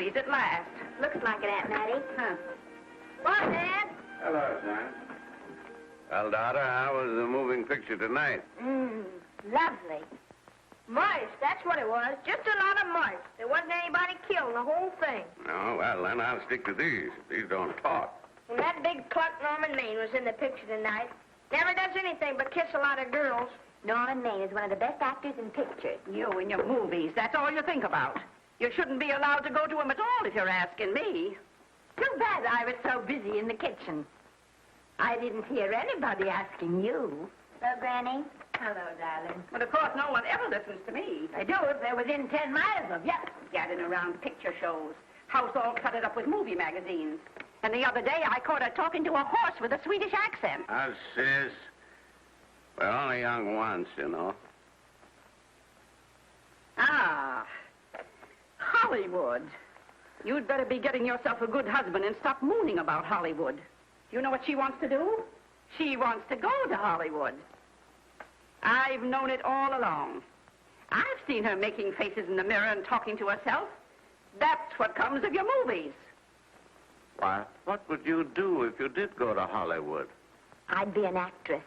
movies at last. Looks like it, Aunt Mattie. Huh. What, Dad? Hello, son. Well, daughter, how was the moving picture tonight? Lovely. Mice, that's what it was. Just a lot of mice. There wasn't anybody killed in the whole thing. Oh, well, then I'll stick to these. These don't talk. And that big cluck Norman Maine was in the picture tonight. Never does anything but kiss a lot of girls. Norman Maine is one of the best actors in pictures. You and your movies, that's all you think about. You shouldn't be allowed to go to them at all if you're asking me. Too bad I was so busy in the kitchen. I didn't hear anybody asking you. Hello, Granny. Hello, darling. But of course, no one ever listens to me. I do if they're within 10 miles of you. Gathering around picture shows. House all cluttered up with movie magazines. And the other day, I caught her talking to a horse with a Swedish accent. Sis. We're only young once, you know. Ah, Hollywood. You'd better be getting yourself a good husband and stop mooning about Hollywood. You know what she wants to do? She wants to go to Hollywood. I've known it all along. I've seen her making faces in the mirror and talking to herself. That's what comes of your movies. Why, what would you do if you did go to Hollywood? I'd be an actress.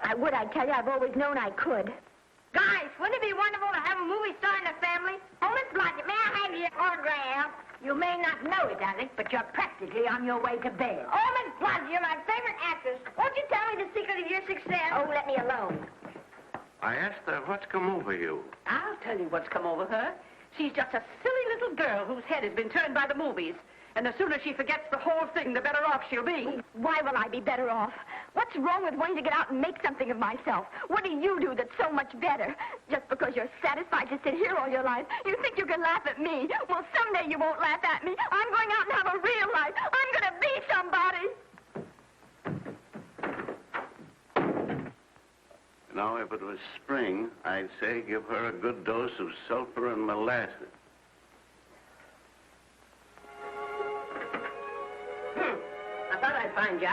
I would, I tell you. I've always known I could. Guys, wouldn't it be wonderful to have a movie star in the family? Oh, Miss Blodgett, may I have your autograph? You may not know it, darling, but you're practically on your way to bed. Oh, Miss Blodgett, you're my favorite actress. Won't you tell me the secret of your success? Oh, let me alone. I asked her, what's come over you? I'll tell you what's come over her. She's just a silly little girl whose head has been turned by the movies. And the sooner she forgets the whole thing, the better off she'll be. Why will I be better off? What's wrong with wanting to get out and make something of myself? What do you do that's so much better? Just because you're satisfied to sit here all your life, you think you can laugh at me. Well, someday you won't laugh at me. I'm going out and have a real life. I'm going to be somebody. Now, if it was spring, I'd say give her a good dose of sulfur and molasses. I thought I'd find you.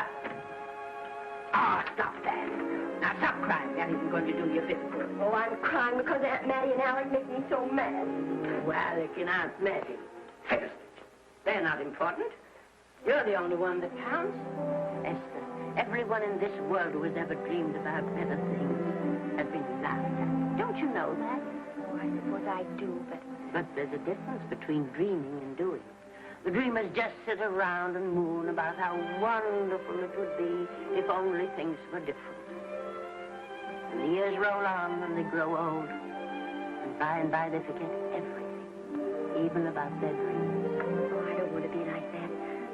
Oh, stop that. Now, stop crying. That isn't going to do you a bit of good. Oh, I'm crying because Aunt Mattie and Alec make me so mad. Oh, Alec and Aunt Mattie. Fiddlesticks. They're not important. You're the only one that counts. Esther, everyone in this world who has ever dreamed about better things has been laughed at. Don't you know that? Oh, I suppose I do, but there's a difference between dreaming and doing. The dreamers just sit around and moon about how wonderful it would be if only things were different. And the years roll on and they grow old. And by they forget everything, even about their dreams. Oh, I don't want to be like that.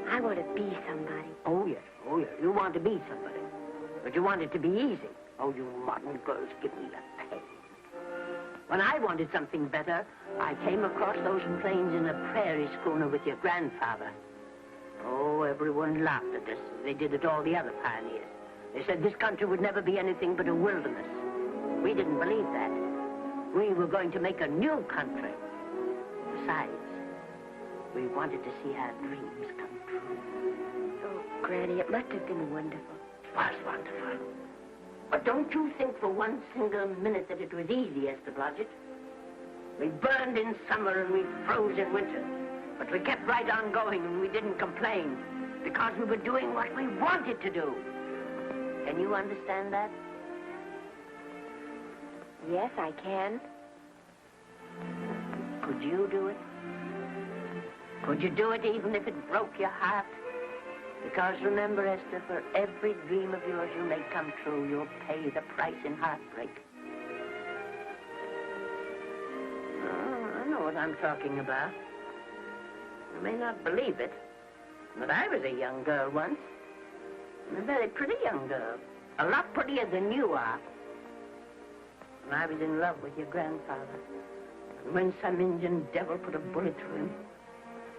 I want to be somebody. Oh, yes. You want to be somebody. But you want it to be easy. Oh, you modern girls, give me a pain. When I wanted something better, I came across those plains in a prairie schooner with your grandfather. Oh, everyone laughed at us. They did at all the other pioneers. They said this country would never be anything but a wilderness. We didn't believe that. We were going to make a new country. Besides, we wanted to see our dreams come true. Oh, Granny, it must have been wonderful. It was wonderful. But don't you think for one single minute that it was easy, Esther Blodgett? We burned in summer and we froze in winter. But we kept right on going and we didn't complain because we were doing what we wanted to do. Can you understand that? Yes, I can. Could you do it? Could you do it even if it broke your heart? Because remember, Esther, for every dream of yours you may come true, you'll pay the price in heartbreak. Oh, I know what I'm talking about. You may not believe it, but I was a young girl once. And a very pretty young girl. A lot prettier than you are. And I was in love with your grandfather. And when some Indian devil put a bullet through him,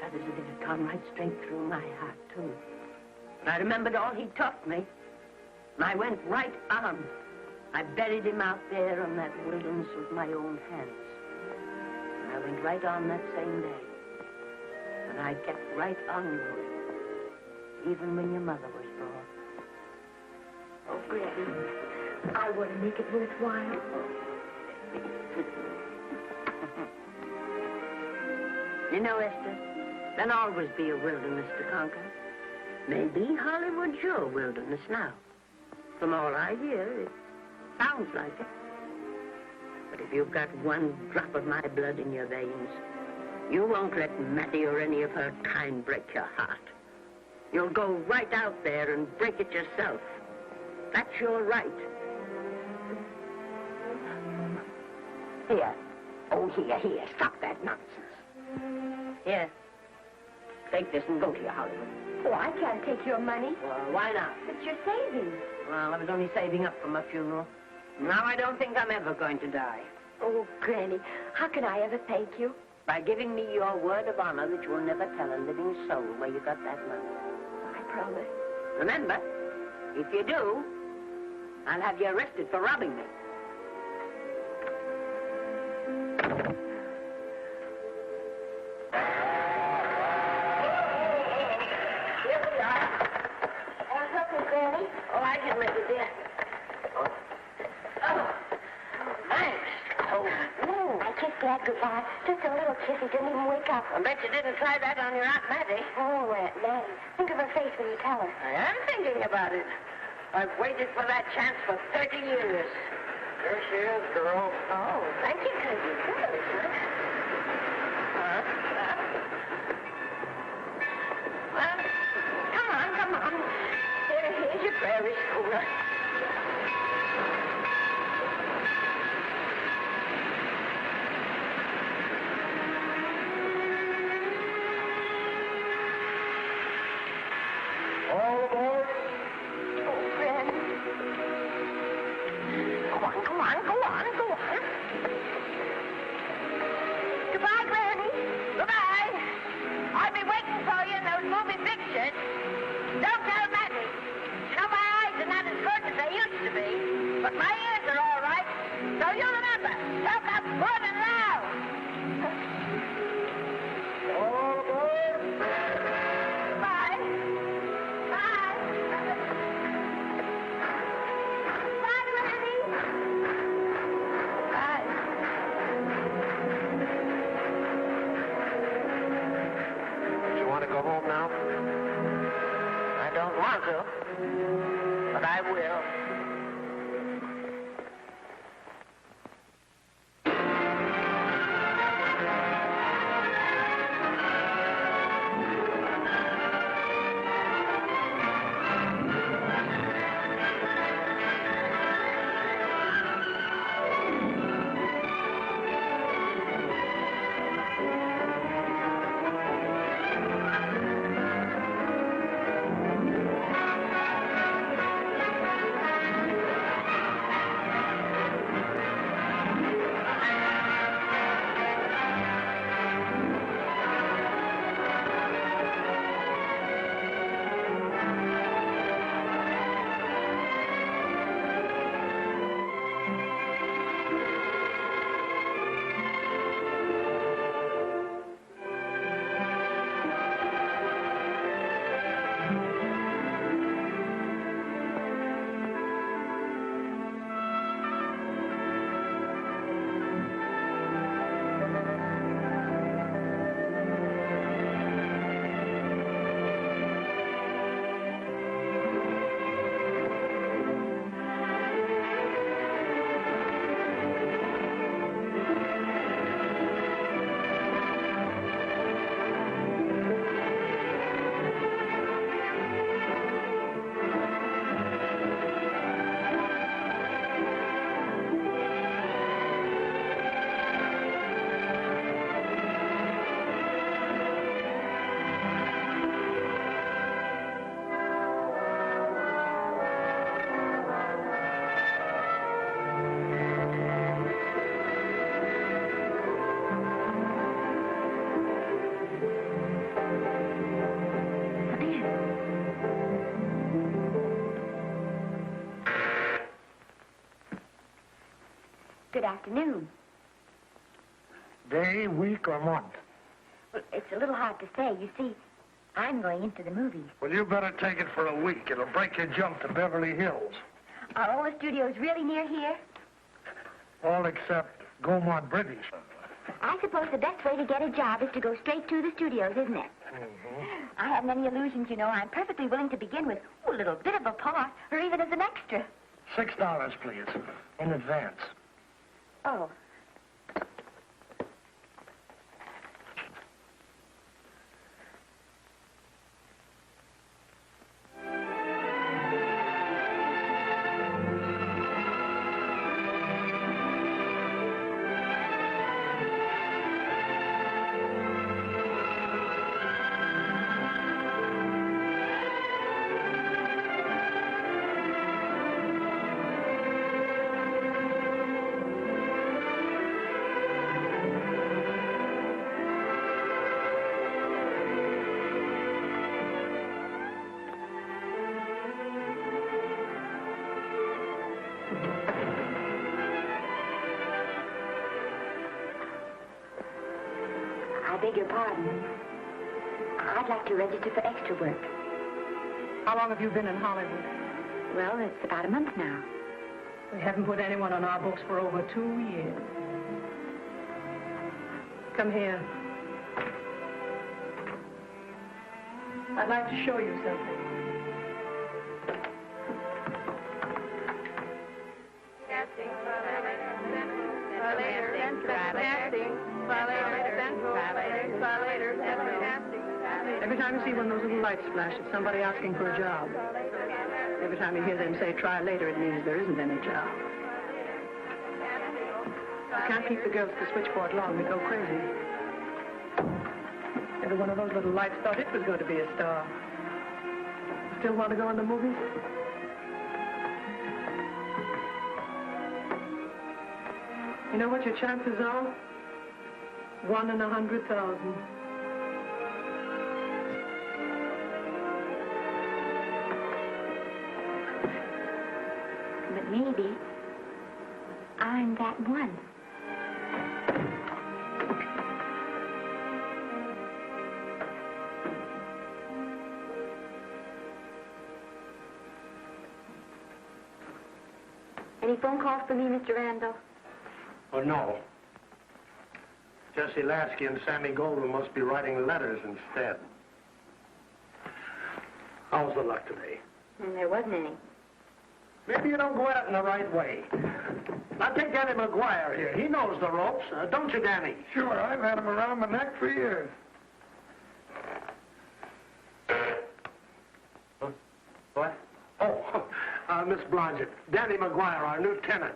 that is as if it had gone right straight through my heart, too. And I remembered all he taught me. And I went right on. I buried him out there in that wilderness with my own hands. And I went right on that same day. And I kept right on going, even when your mother was born. Oh, Granny, I want to make it worthwhile. You know, Esther, there'll always be a wilderness to conquer. Maybe Hollywood's your wilderness now. From all I hear, it sounds like it. But if you've got one drop of my blood in your veins, you won't let Mattie or any of her kind break your heart. You'll go right out there and break it yourself. That's your right. Here. Oh, here. Stop that nonsense. Here. Take this and go to your Hollywood. Oh, I can't take your money. Well, why not? It's your savings. Well, I was only saving up for my funeral. Now I don't think I'm ever going to die. Oh, Granny, how can I ever thank you? By giving me your word of honor that you will never tell a living soul where you got that money. I promise. Remember, if you do, I'll have you arrested for robbing me. Here we are. What's up, Miss Granny? Oh, I can make it, dear. Oh, thanks. Oh, I kissed Dad goodbye. Just a little kiss. He didn't even wake up. I bet you didn't try that on your Aunt Mattie. Oh, Aunt Mattie. Think of her face when you tell her. I am thinking about it. I've waited for that chance for 30 years. Here she is, girl. Oh, thank you, cousin. Well, come on. Here's your prairie schooner. All aboard. Oh, Fred. Go on. Goodbye, Granny. Goodbye. I'll be waiting for you in those movie pictures. Don't tell Mattie. You know, my eyes are not as good as they used to be, but my ears are all right. So you remember, talk up good and loud. All aboard. Bye. Bye. Bye, Granny. Bye. You want to go home now? I don't want to, but I will. Good afternoon. Day, week, or month? Well, it's a little hard to say. You see, I'm going into the movies. Well, you better take it for a week. It'll break your jump to Beverly Hills. Are all the studios really near here? All except Gaumont British. I suppose the best way to get a job is to go straight to the studios, isn't it? Mm-hmm. I haven't any illusions, you know. I'm perfectly willing to begin with a little bit of a part, or even as an extra. $6, please, in advance. Oh. I beg your pardon. I'd like to register for extra work. How long have you been in Hollywood? Well, it's about a month now. We haven't put anyone on our books for over 2 years. Come here. I'd like to show you something. Every time you see one of those little lights flash, it's somebody asking for a job. Every time you hear them say, try later, it means there isn't any job. You can't keep the girls at the switchboard long. They go crazy. Every one of those little lights thought it was going to be a star. Still want to go in the movies? You know what your chances are? 1 in 100,000. But maybe I'm that one. Any phone calls for me, Mr. Randall? Oh, no. Jesse Lasky and Sammy Goldwyn must be writing letters instead. How's the luck today? There wasn't any. Maybe you don't go at it in the right way. Now, take Danny McGuire here. He knows the ropes. Don't you, Danny? Sure. I've had him around my neck for years. What? Oh, Miss Blodgett. Danny McGuire, our new tenant.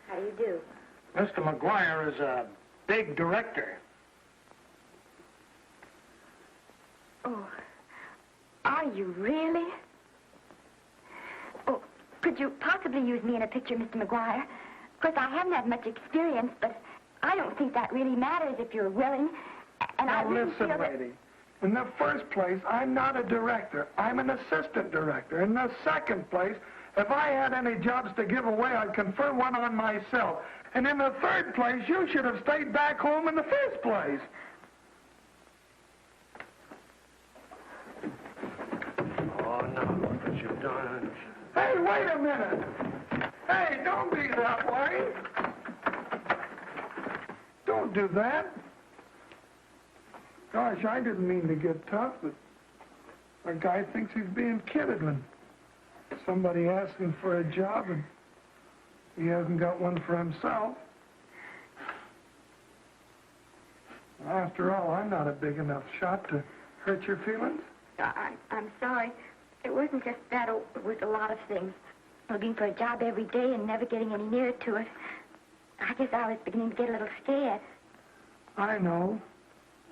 How do you do? Mr. McGuire is a big director. Oh, are you really? Oh, could you possibly use me in a picture, Mr. McGuire? Of course, I haven't had much experience, but I don't think that really matters if you're willing. And I really listen, feel that... lady. In the first place, I'm not a director. I'm an assistant director. In the second place, if I had any jobs to give away, I'd confer one on myself. And in the third place, you should have stayed back home in the first place. Oh, no, look what you've done. Hey, wait a minute. Hey, don't be that way. Don't do that. Gosh, I didn't mean to get tough, but a guy thinks he's being kidded when somebody asks him for a job and he hasn't got one for himself. After all, I'm not a big enough shot to hurt your feelings. I'm sorry. It wasn't just that. It was a lot of things. Looking for a job every day and never getting any nearer to it. I guess I was beginning to get a little scared. I know.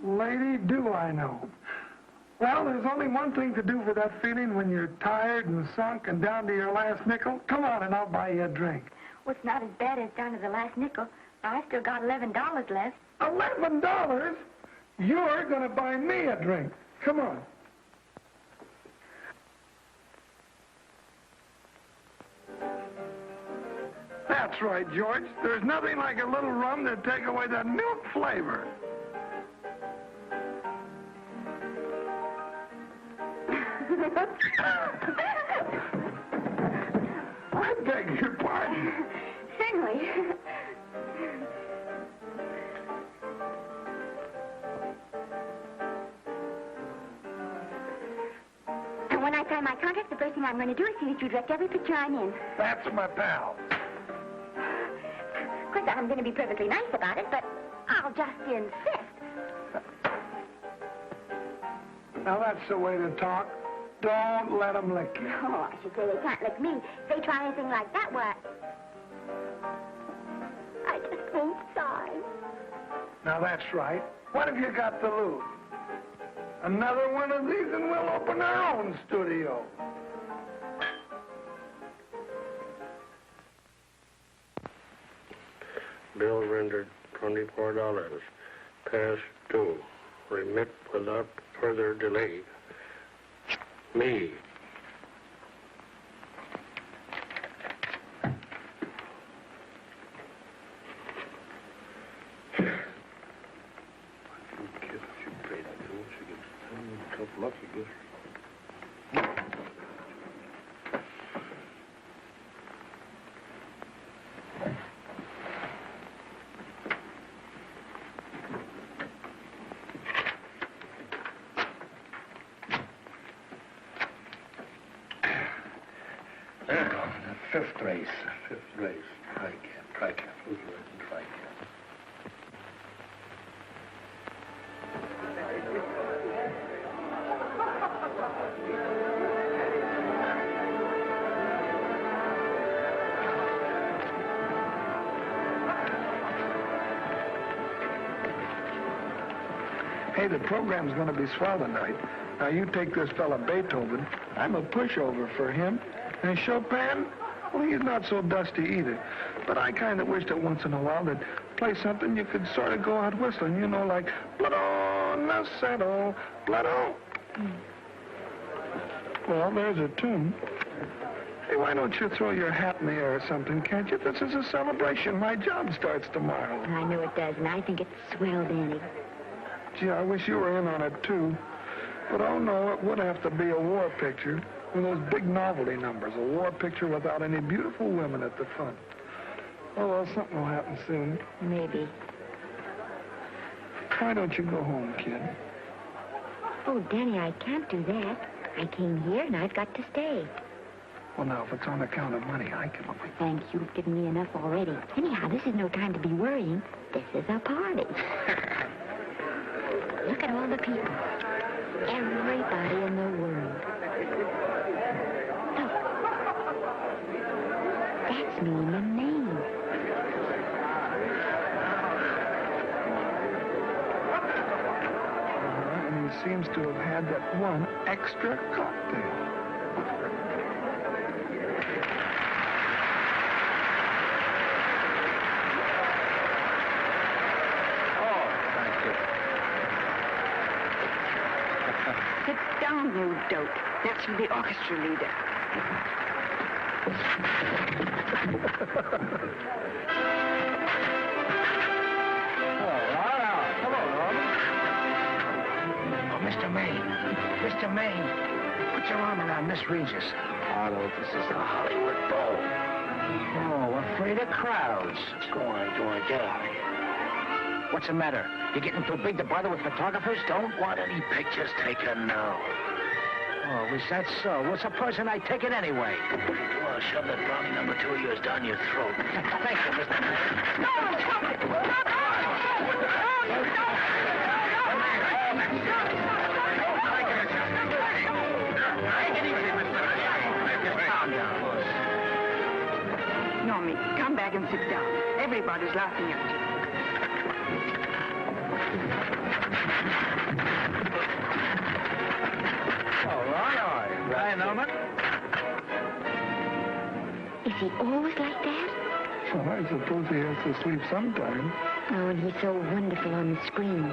Lady, do I know. Well, there's only one thing to do for that feeling when you're tired and sunk and down to your last nickel. Come on and I'll buy you a drink. Well, it's not as bad as down to the last nickel. I've still got $11 left. $11? You're going to buy me a drink. Come on. That's right, George. There's nothing like a little rum to take away that milk flavor. I beg your pardon. Certainly. sign my contract, the first thing I'm going to do is see that you direct every picture I'm in. That's my pal. Of course, I'm going to be perfectly nice about it, but I'll just insist. Now, that's the way to talk. Don't let them lick you. Oh, I should say they can't lick me. If they try anything like that, what? I just won't sign. Now, that's right. What have you got to lose? Another one of these and we'll open our own studio. Bill rendered $24. Past due. Remit without further delay. Me. Fifth race. Try cap. Hey, the program's going to be swell tonight. Now, you take this fella Beethoven. I'm a pushover for him. And Chopin, well, he's not so dusty either. But I kind of wish that once in a while they'd play something you could sort of go out whistling, you know, like Blood Nasce, Blood. Well, there's a tune. Hey, why don't you throw your hat in the air or something, can't you? This is a celebration. My job starts tomorrow. I know it does, and I think it's swell, Danny. Gee, I wish you were in on it, too. But, oh, no, it would have to be a war picture. One of those big novelty numbers, a war picture without any beautiful women at the front. Oh, well, something will happen soon. Maybe. Why don't you go home, kid? Oh, Danny, I can't do that. I came here, and I've got to stay. Well, now, if it's on account of money, I can... Thanks, you've given me enough already. Anyhow, this is no time to be worrying. This is a party. Look at all the people. Everybody in the world. Look. That's me in the name. And he seems to have had that one extra cocktail. You dope. That's from the orchestra leader. Hello, Norman. Oh, Mr. Maine, put your arm around Miss Regis. Arnold, this is the Hollywood Bowl. Oh, afraid of crowds. Go on, get out of here. What's the matter? You getting too big to bother with photographers? Don't want any pictures taken now. Oh, is that so? Well, supposing I take it anyway. Well, shove that brownie number 2 of yours down your throat. Thank you, Mr. Normie, come back and sit down. Everybody's laughing at you. Hi, Norman. Is he always like that? Well, I suppose he has to sleep sometime. Oh, and he's so wonderful on the screen.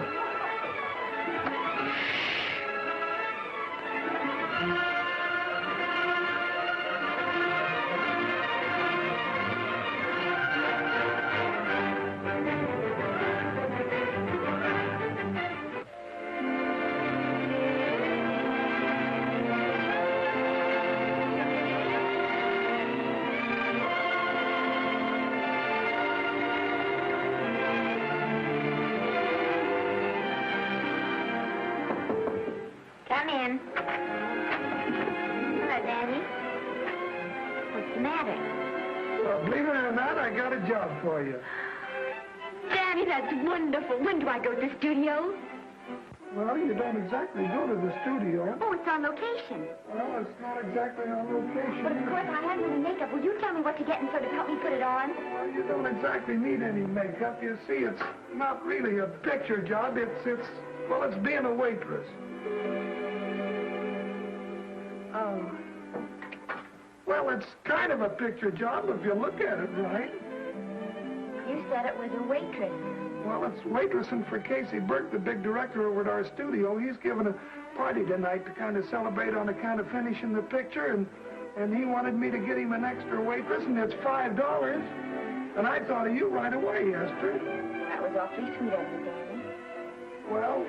Come in. believe it or not, I got a job for you. Daddy, that's wonderful. When do I go to the studio? Well, you don't exactly go to the studio. Oh, it's on location. Well, it's not exactly on location. But of course, I haven't any makeup. Will you tell me what to get and sort of help me put it on? Well, you don't exactly need any makeup. You see, it's not really a picture job. It's being a waitress. Oh. Well, it's kind of a picture job if you look at it right. You said it was a waitress. Well, it's waitressing for Casey Burke, the big director over at our studio. He's giving a party tonight to kind of celebrate on account of finishing the picture, and he wanted me to get him an extra waitress, and it's $5. And I thought of you right away, Esther. That was awfully sweet of you, Daddy. Well,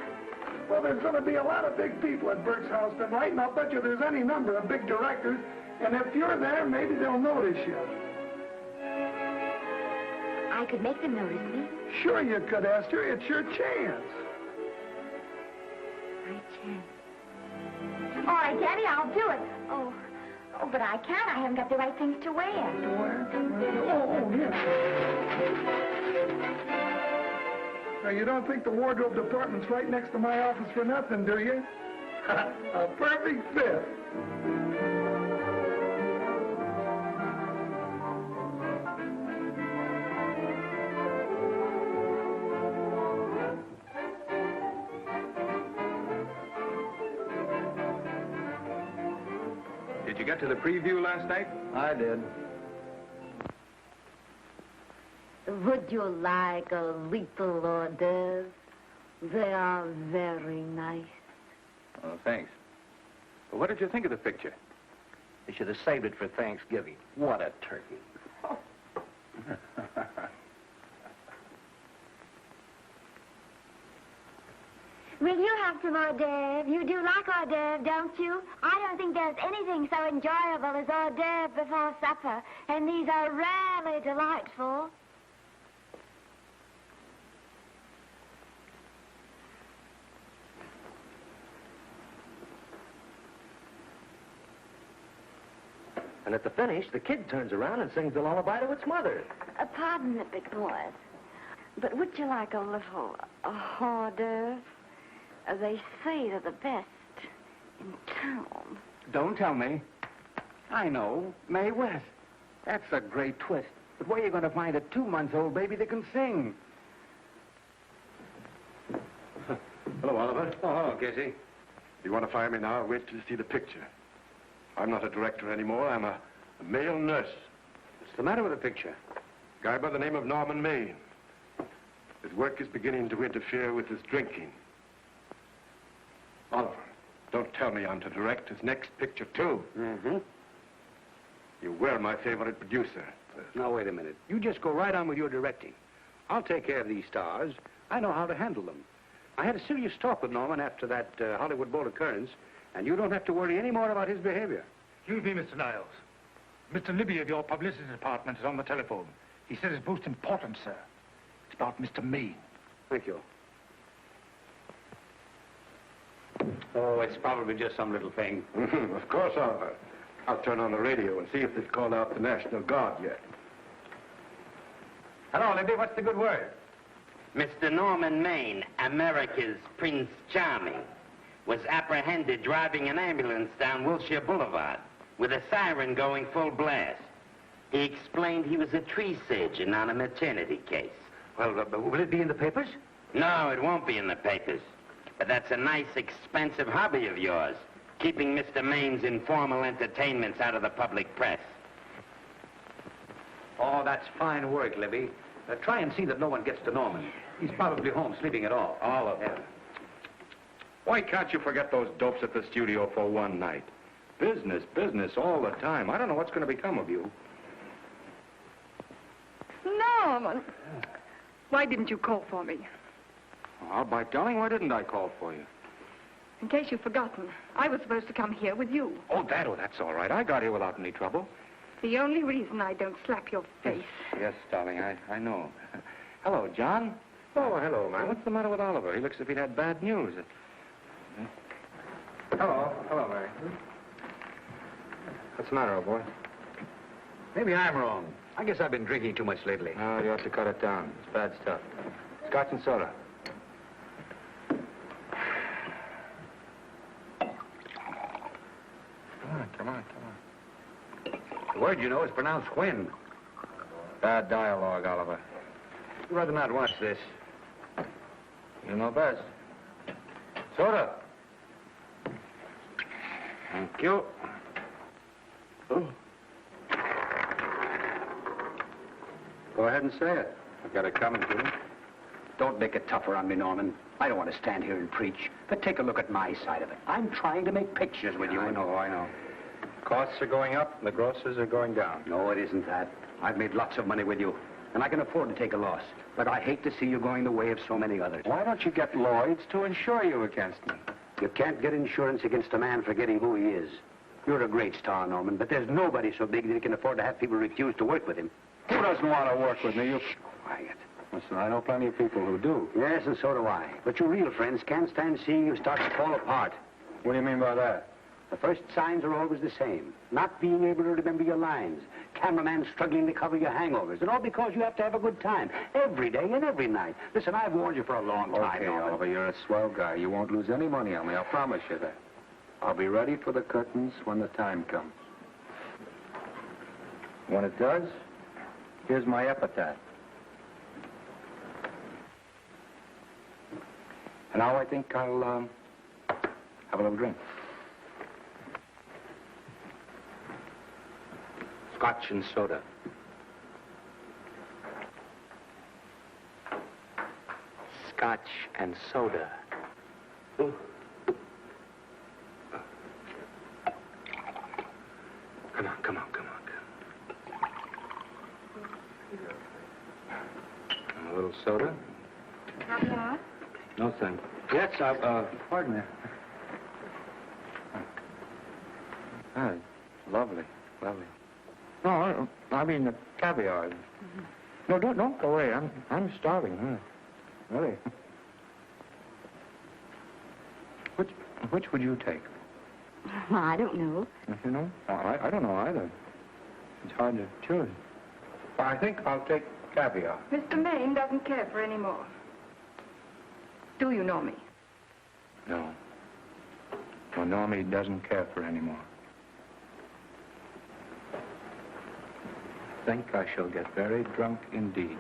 there's going to be a lot of big people at Burke's house tonight, and I'll bet you there's any number of big directors, and if you're there, maybe they'll notice you. I could make them notice me. Sure you could, Esther. It's your chance. My chance. All right, Daddy, I'll do it. Oh, but I can't. I haven't got the right things to wear. To wear? Oh, yeah. Now, you don't think the wardrobe department's right next to my office for nothing, do you? A perfect fit. Did you get to the preview last night? I did. Would you like a little hors d'oeuvre? They are very nice. Oh, thanks. Well, what did you think of the picture? They should have saved it for Thanksgiving. What a turkey. Will you have some hors d'oeuvre? You do like hors d'oeuvre, don't you? I don't think there's anything so enjoyable as hors d'oeuvre before supper, and these are rarely delightful. And at the finish, the kid turns around and sings a lullaby to its mother. Pardon me, big boys, but would you like a little hors d'oeuvre? They say they're the best in town. Don't tell me. I know. Mae West. That's a great twist. But where are you going to find a 2-month-old baby that can sing? Hello, Oliver. Oh, hello, Casey. You want to fire me now? Wait till you see the picture. I'm not a director anymore. I'm a male nurse. What's the matter with the picture? Guy by the name of Norman Maine. His work is beginning to interfere with his drinking. Oliver, don't tell me I'm to direct his next picture, too. Mm-hmm. You were my favorite producer. Now, wait a minute. You just go right on with your directing. I'll take care of these stars. I know how to handle them. I had a serious talk with Norman after that Hollywood Bowl occurrence, and you don't have to worry any more about his behavior. Excuse me, Mr. Niles. Mr. Libby of your publicity department is on the telephone. He says it's most important, sir. It's about Mr. Maine. Thank you. Oh, it's probably just some little thing. Of course, Oliver. I'll turn on the radio and see if they've called out the National Guard yet. Hello, Libby. What's the good word? Mr. Norman Maine, America's Prince Charming, was apprehended driving an ambulance down Wilshire Boulevard with a siren going full blast. He explained he was a tree surgeon on a maternity case. Well, will it be in the papers? No, it won't be in the papers. But that's a nice, expensive hobby of yours, keeping Mr. Maine's informal entertainments out of the public press. Oh, that's fine work, Libby. Try and see that no one gets to Norman. He's probably home sleeping it off. Oliver. Yeah. Why can't you forget those dopes at the studio for one night? Business, business all the time. I don't know what's going to become of you. Norman, why didn't you call for me? Well, by darling, why didn't I call for you? In case you've forgotten, I was supposed to come here with you. Oh, that's all right. I got here without any trouble. The only reason I don't slap your face. Yes, darling, I know. Hello, John. Oh, hello, man. What's the matter with Oliver? He looks as if he'd had bad news. Hello, Mary. What's the matter, old boy? Maybe I'm wrong. I guess I've been drinking too much lately. No, you have to cut it down. It's bad stuff. Scotch and soda. Come on. The word, you know, is pronounced when. Bad dialogue, Oliver. I'd rather not watch this. You know best. Soda. Thank you. Go ahead and say it. I've got it coming to me. Don't make it tougher on me, Norman. I don't want to stand here and preach, but take a look at my side of it. I'm trying to make pictures with you. I know. Costs are going up, and the grosses are going down. No, it isn't that. I've made lots of money with you, and I can afford to take a loss. But I hate to see you going the way of so many others. Why don't you get Lloyd's to insure you against me? You can't get insurance against a man forgetting who he is. You're a great star, Norman, but there's nobody so big that he can afford to have people refuse to work with him. Who doesn't want to work with me? You... Quiet. Listen, I know plenty of people who do. Yes, and so do I. But your real friends can't stand seeing you start to fall apart. What do you mean by that? The first signs are always the same. Not being able to remember your lines. Cameraman struggling to cover your hangovers. And all because you have to have a good time. Every day and every night. Listen, I've warned you for a long time. Okay, Oliver, you're a swell guy. You won't lose any money on me. I'll promise you that. I'll be ready for the curtains when the time comes. When it does, here's my epitaph. And now I think I'll, have a little drink. Scotch and soda. Scotch and soda. Ooh. Come on. A little soda? Caviar? No, thanks. Yes, pardon me. Ah, lovely. No, I mean the caviar. Mm-hmm. No, don't go away. I'm starving. Really. Which would you take? Well, I don't know. You know? I don't know either. It's hard to choose. I think I'll take caviar. Mr. Maine doesn't care for any more. Do you know me? No. Well, Normie doesn't care for any more. I think I shall get very drunk indeed.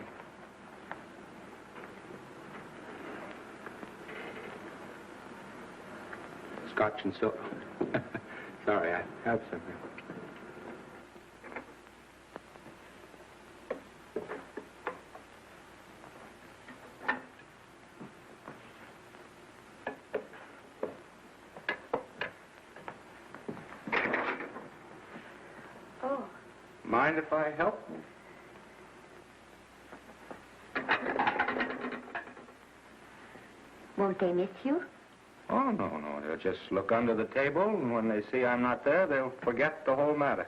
Scotch and soda. Sorry, I have something. Mind if I help? Won't they miss you? Oh, no. They'll just look under the table, and when they see I'm not there, they'll forget the whole matter.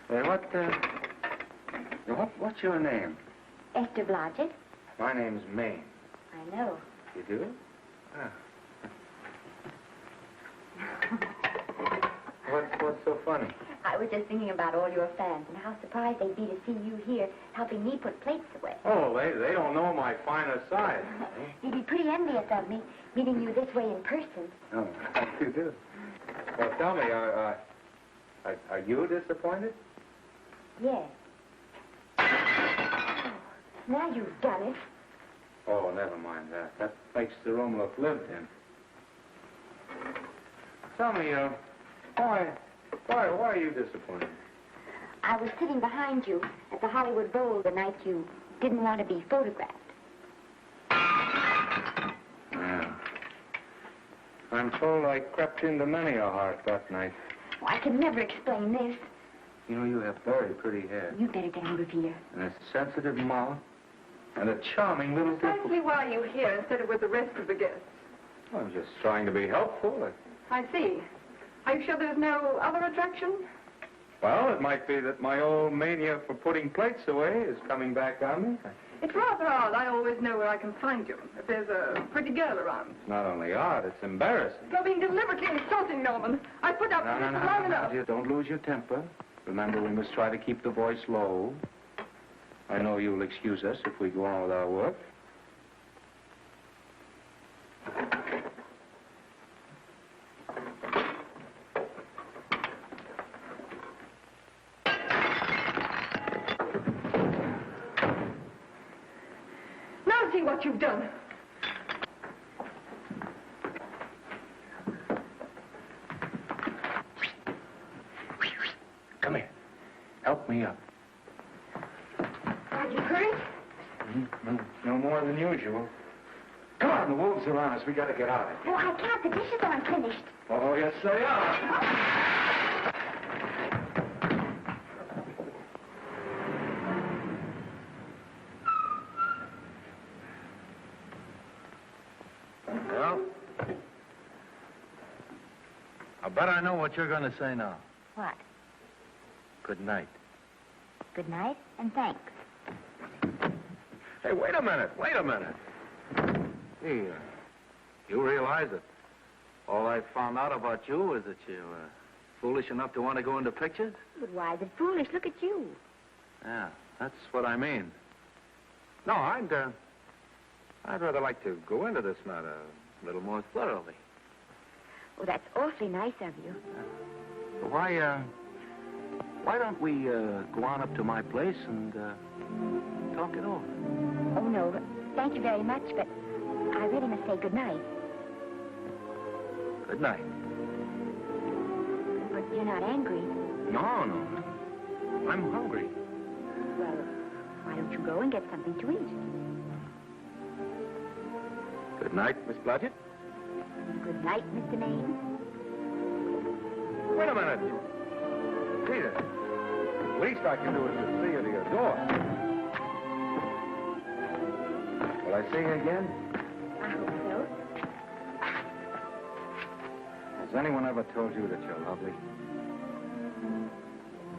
Hey, what's your name? Esther Blodgett. My name's Maine. I know. You do? Ah. What's so funny? I was just thinking about all your fans and how surprised they'd be to see you here helping me put plates away. Oh, they don't know my finer side. You'd be pretty envious of me, meeting you this way in person. Oh, you do? Well, tell me, are you disappointed? Yes. Oh, now you've done it. Oh, never mind that. That makes the room look lived in. Tell me, why are you disappointed? I was sitting behind you at the Hollywood Bowl the night you didn't want to be photographed. Yeah. I'm told I crept into many a heart that night. Oh, I can never explain this. You know, you have very pretty hair. You'd better get out of here. And a sensitive mouth. And a charming little Precisely why are you here instead of with the rest of the guests? I'm just trying to be helpful. I see. Are you sure there's no other attraction? Well, it might be that my old mania for putting plates away is coming back on me. It's rather odd. I always know where I can find you if there's a pretty girl around. It's not only odd, it's embarrassing. You're being deliberately insulting, Norman. I put up with this for long enough. Dear, don't lose your temper. Remember, we must try to keep the voice low. I know you'll excuse us if we go on with our work. Now see what you've done. Come here. Help me up. Are you hurt? No more than usual. Come on, the wolves are on us. We gotta get out of here. Oh, I can't. The dishes aren't finished. Oh, yes, they are. Well, I bet I know what you're going to say now. What? Good night. Good night, and thanks. Hey, wait a minute. Hey, you realize that all I found out about you is that you're foolish enough to want to go into pictures? But why is it foolish? Look at you. Yeah, that's what I mean. No, I'd rather like to go into this matter a little more thoroughly. Oh, that's awfully nice of you. Why don't we go on up to my place and talk it over? Oh, no, thank you very much, but I really must say good night. Good night. But you're not angry. No. I'm hungry. Well, why don't you go and get something to eat? Good night, Miss Blodgett. Good night, Mr. Maine. Wait a minute. Peter, the least I can do is to see you to your door. Will I see you again? I hope so. Has anyone ever told you that you're lovely?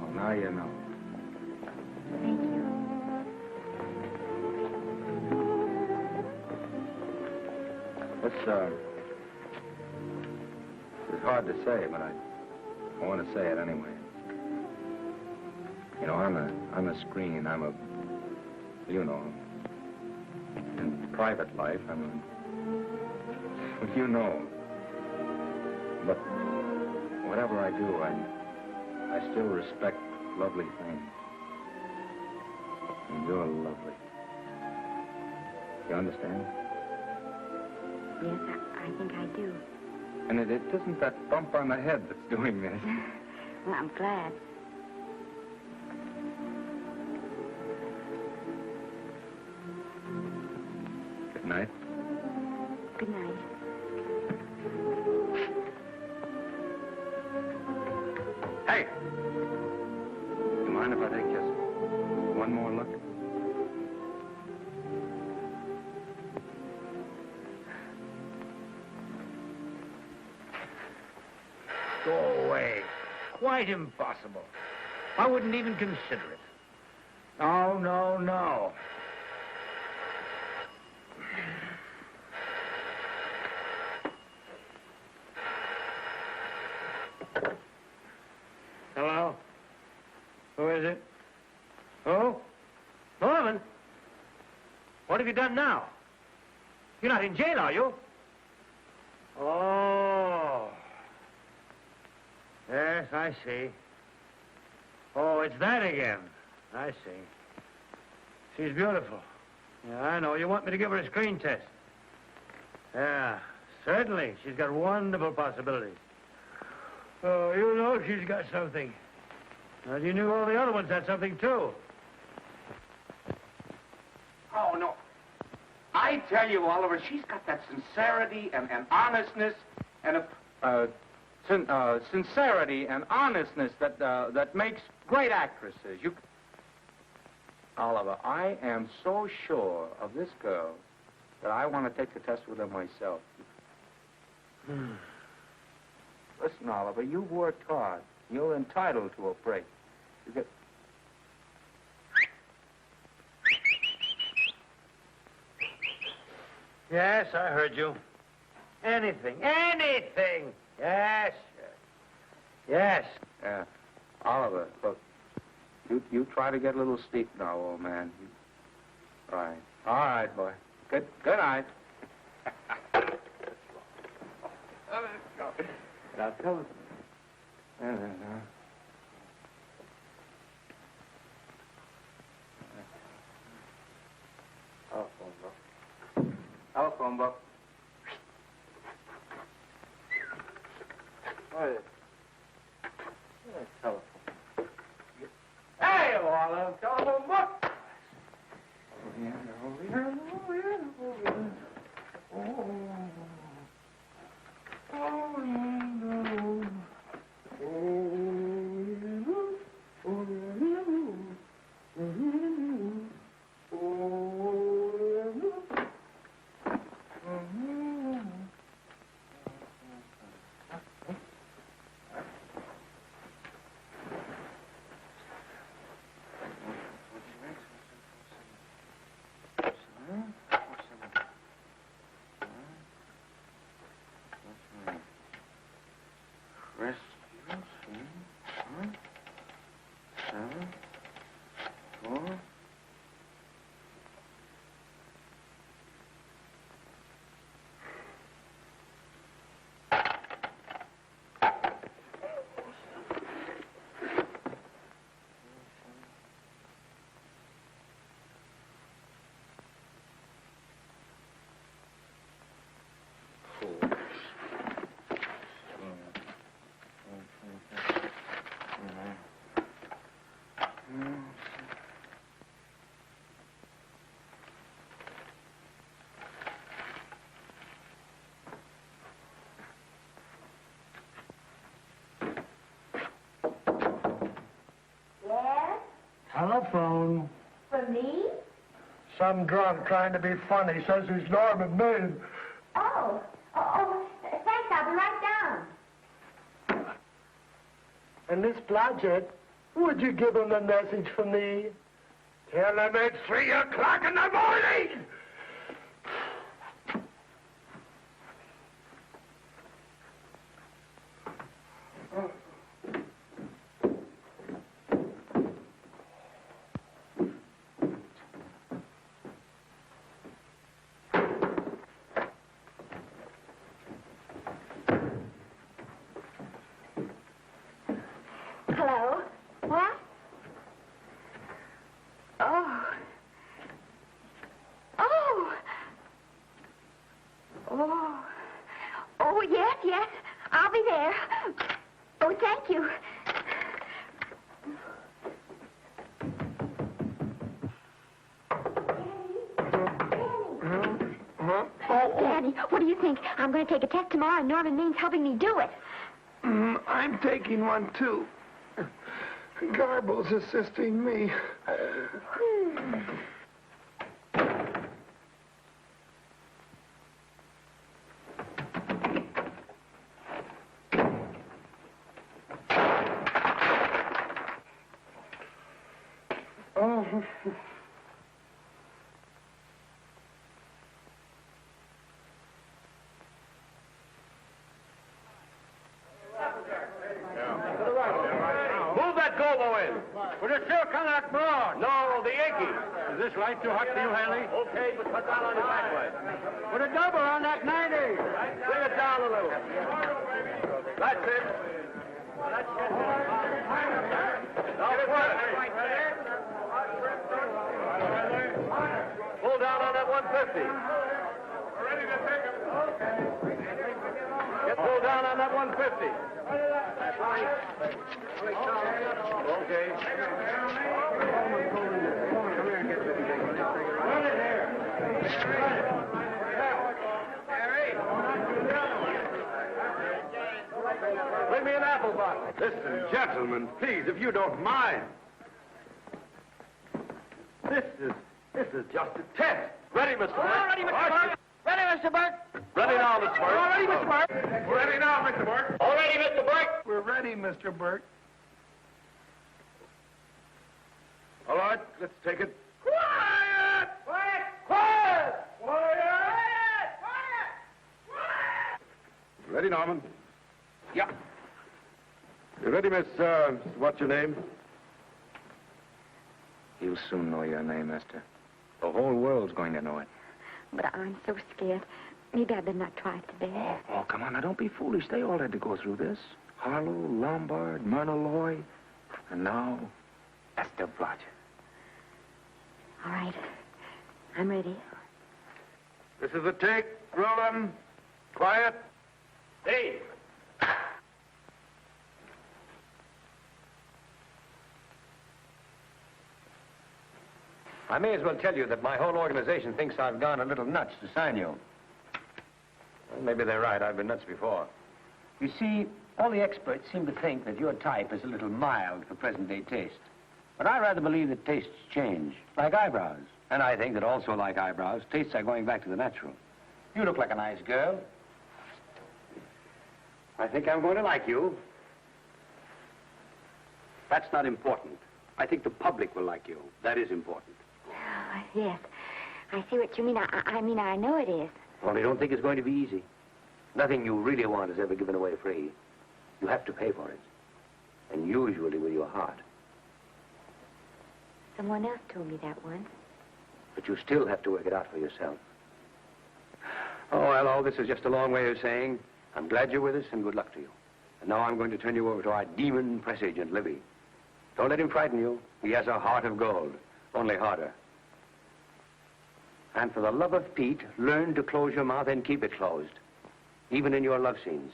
Well, now you know. Thank you. It's hard to say, but I want to say it anyway. You know, I'm a screen. In private life, you know. But whatever I do, I still respect lovely things. And you're lovely. You understand? Yes, I think I do. And it isn't that bump on the head that's doing this. Well, I'm glad. Good night. Good night. Hey! You mind if I take just one more look? Go away. Quite impossible. I wouldn't even consider it. No. Hello? Who is it? Who? Norman? What have you done now? You're not in jail, are you? Oh. Yes, I see. Oh, it's that again. I see. She's beautiful. Yeah, I know. You want me to give her a screen test? Yeah, certainly. She's got wonderful possibilities. Oh, you know she's got something. Well, you knew all the other ones had something, too. Oh, no. I tell you, Oliver, she's got that sincerity and honestness and sincerity and honestness that makes great actresses. Oliver, I am so sure of this girl that I want to take the test with her myself. Listen, Oliver, you've worked hard. You're entitled to a break. You get... Yes, I heard you. Anything. Yes. Yes. Oliver, look. You try to get a little sleep now, old man. Right. All right, boy. Good night. Now tell us. Telephone book. What is it? Telephone. Hey, Olive, telephone book. Telephone. For me? Some drunk trying to be funny says he's Norman Maine. Oh, thanks. I'll be right down. And Miss Blodgett, would you give him a message for me? Tell him it's 3 o'clock in the morning! Hello? What? Oh. Oh. Oh. Oh, yes. I'll be there. Oh, thank you. Daddy, what do you think? I'm going to take a test tomorrow, and Norman Main's helping me do it. I'm taking one, too. Garble's assisting me. Oh. Would it still come that broad? No, the Yankee. Is this light too hot for you, Hanley? Okay, but cut down on the back way. Put a double on that 90. Bring it down a little. That's it. Now pull it. Pull down on that 150. Ready to take him. Get pulled down on that 150. Okay. Bring me an apple box. Listen, gentlemen, please, if you don't mind. This is just a test. Ready, Mr. Burke? All ready, Mr. Burke. Ready, Mr. Burke. Ready now, Mr. Burke. All ready, Mr. Burke. Ready now, Mr. Burke. All ready, Mr. Burke. We're ready, Mr. Burke. All right, let's take it. Quiet! Quiet! Quiet! Quiet! Quiet! Ready, Norman? Yeah. You ready? ready, miss, what's your name? You'll soon know your name, Esther. The whole world's going to know it. But I'm so scared. Maybe I better not try it today. Oh, come on. Now, don't be foolish. They all had to go through this. Harlow, Lombard, Myrna Loy, and now Esther Blodgett. All right. I'm ready. This is a take. Rolling. Quiet. Hey! I may as well tell you that my whole organization thinks I've gone a little nuts to sign you. Well, maybe they're right. I've been nuts before. You see, all the experts seem to think that your type is a little mild for present-day taste. But I rather believe that tastes change, like eyebrows. And I think that also, like eyebrows, tastes are going back to the natural. You look like a nice girl. I think I'm going to like you. That's not important. I think the public will like you. That is important. Oh, yes. I see what you mean. I mean, I know it is. Only don't think it's going to be easy. Nothing you really want is ever given away free. You have to pay for it. And usually with your heart. Someone else told me that once. But you still have to work it out for yourself. Oh, well, all this is just a long way of saying, I'm glad you're with us and good luck to you. And now I'm going to turn you over to our demon press agent, Libby. Don't let him frighten you. He has a heart of gold, only harder. And for the love of Pete, learn to close your mouth and keep it closed, even in your love scenes.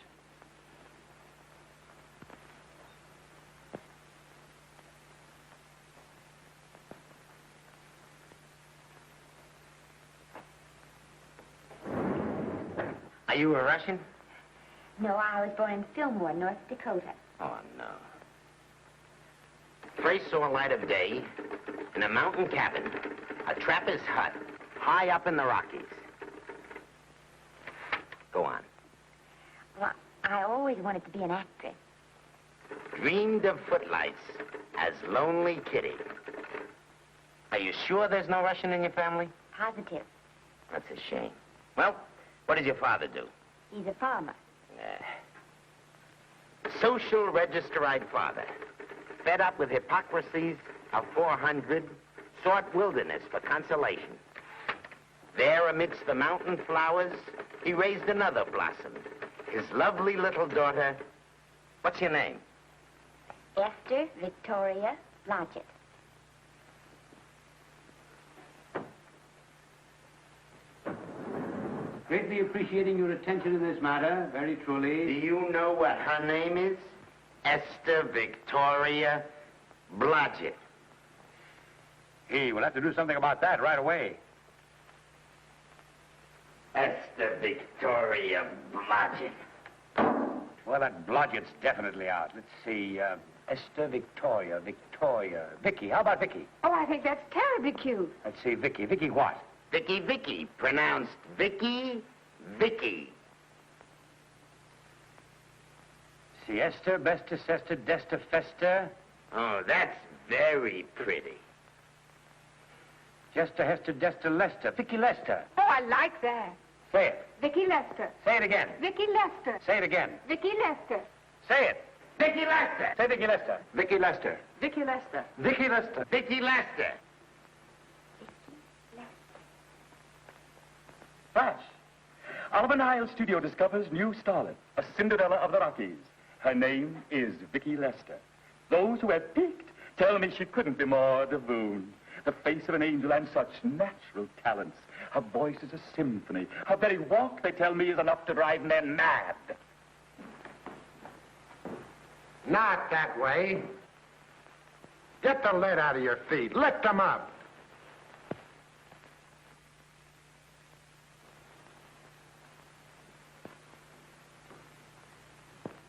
Are you a Russian? No, I was born in Fillmore, North Dakota. Oh, no. First saw light of day in a mountain cabin, a trapper's hut, high up in the Rockies. Go on. Well, I always wanted to be an actress. Dreamed of footlights as Lonely Kitty. Are you sure there's no Russian in your family? Positive. That's a shame. Well, what does your father do? He's a farmer. Social registerite father. Fed up with hypocrisies of 400, sought wilderness for consolation. There, amidst the mountain flowers, he raised another blossom. His lovely little daughter. What's your name? Esther Victoria Blodgett. Greatly appreciating your attention in this matter, very truly. Do you know what her name is? Esther Victoria Blodgett. Hey, we'll have to do something about that right away. Esther Victoria Blodgett. Well, that Blodgett's definitely out. Let's see, Esther Victoria, Vicky. How about Vicky? Oh, I think that's terribly cute. Let's see, Vicky. Vicky what? Vicky, pronounced Vicky. See, Esther, Bestes, Esther, Desta, Festa. Oh, that's very pretty. Jester, Hester, Desta, Lester. Vicky Lester. Oh, I like that. Say it. Vicky Lester. Say it again. Vicky Lester. Say it again. Vicky Lester. Say it. Vicky Lester. Say Vicky Lester. Vicky Lester. Vicky Lester. Vicky Lester. Vicky Lester. Flash. Oliver Niles Studio discovers new starlet, a Cinderella of the Rockies. Her name is Vicky Lester. Those who have peeked tell me she couldn't be more divoon. The face of an angel and such natural talents. Her voice is a symphony. Her very walk, they tell me, is enough to drive men mad. Not that way. Get the lead out of your feet. Lift them up.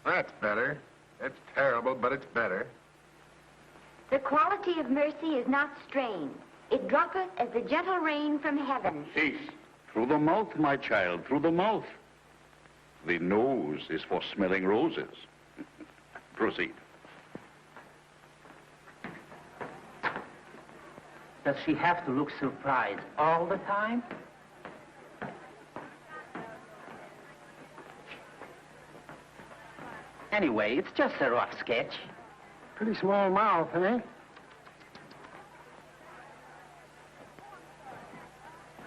That's better. It's terrible, but it's better. The quality of mercy is not strained. It droppeth as the gentle rain from heaven. Cease. Through the mouth, my child, through the mouth. The nose is for smelling roses. Proceed. Does she have to look surprised all the time? Anyway, it's just a rough sketch. Pretty small mouth, eh?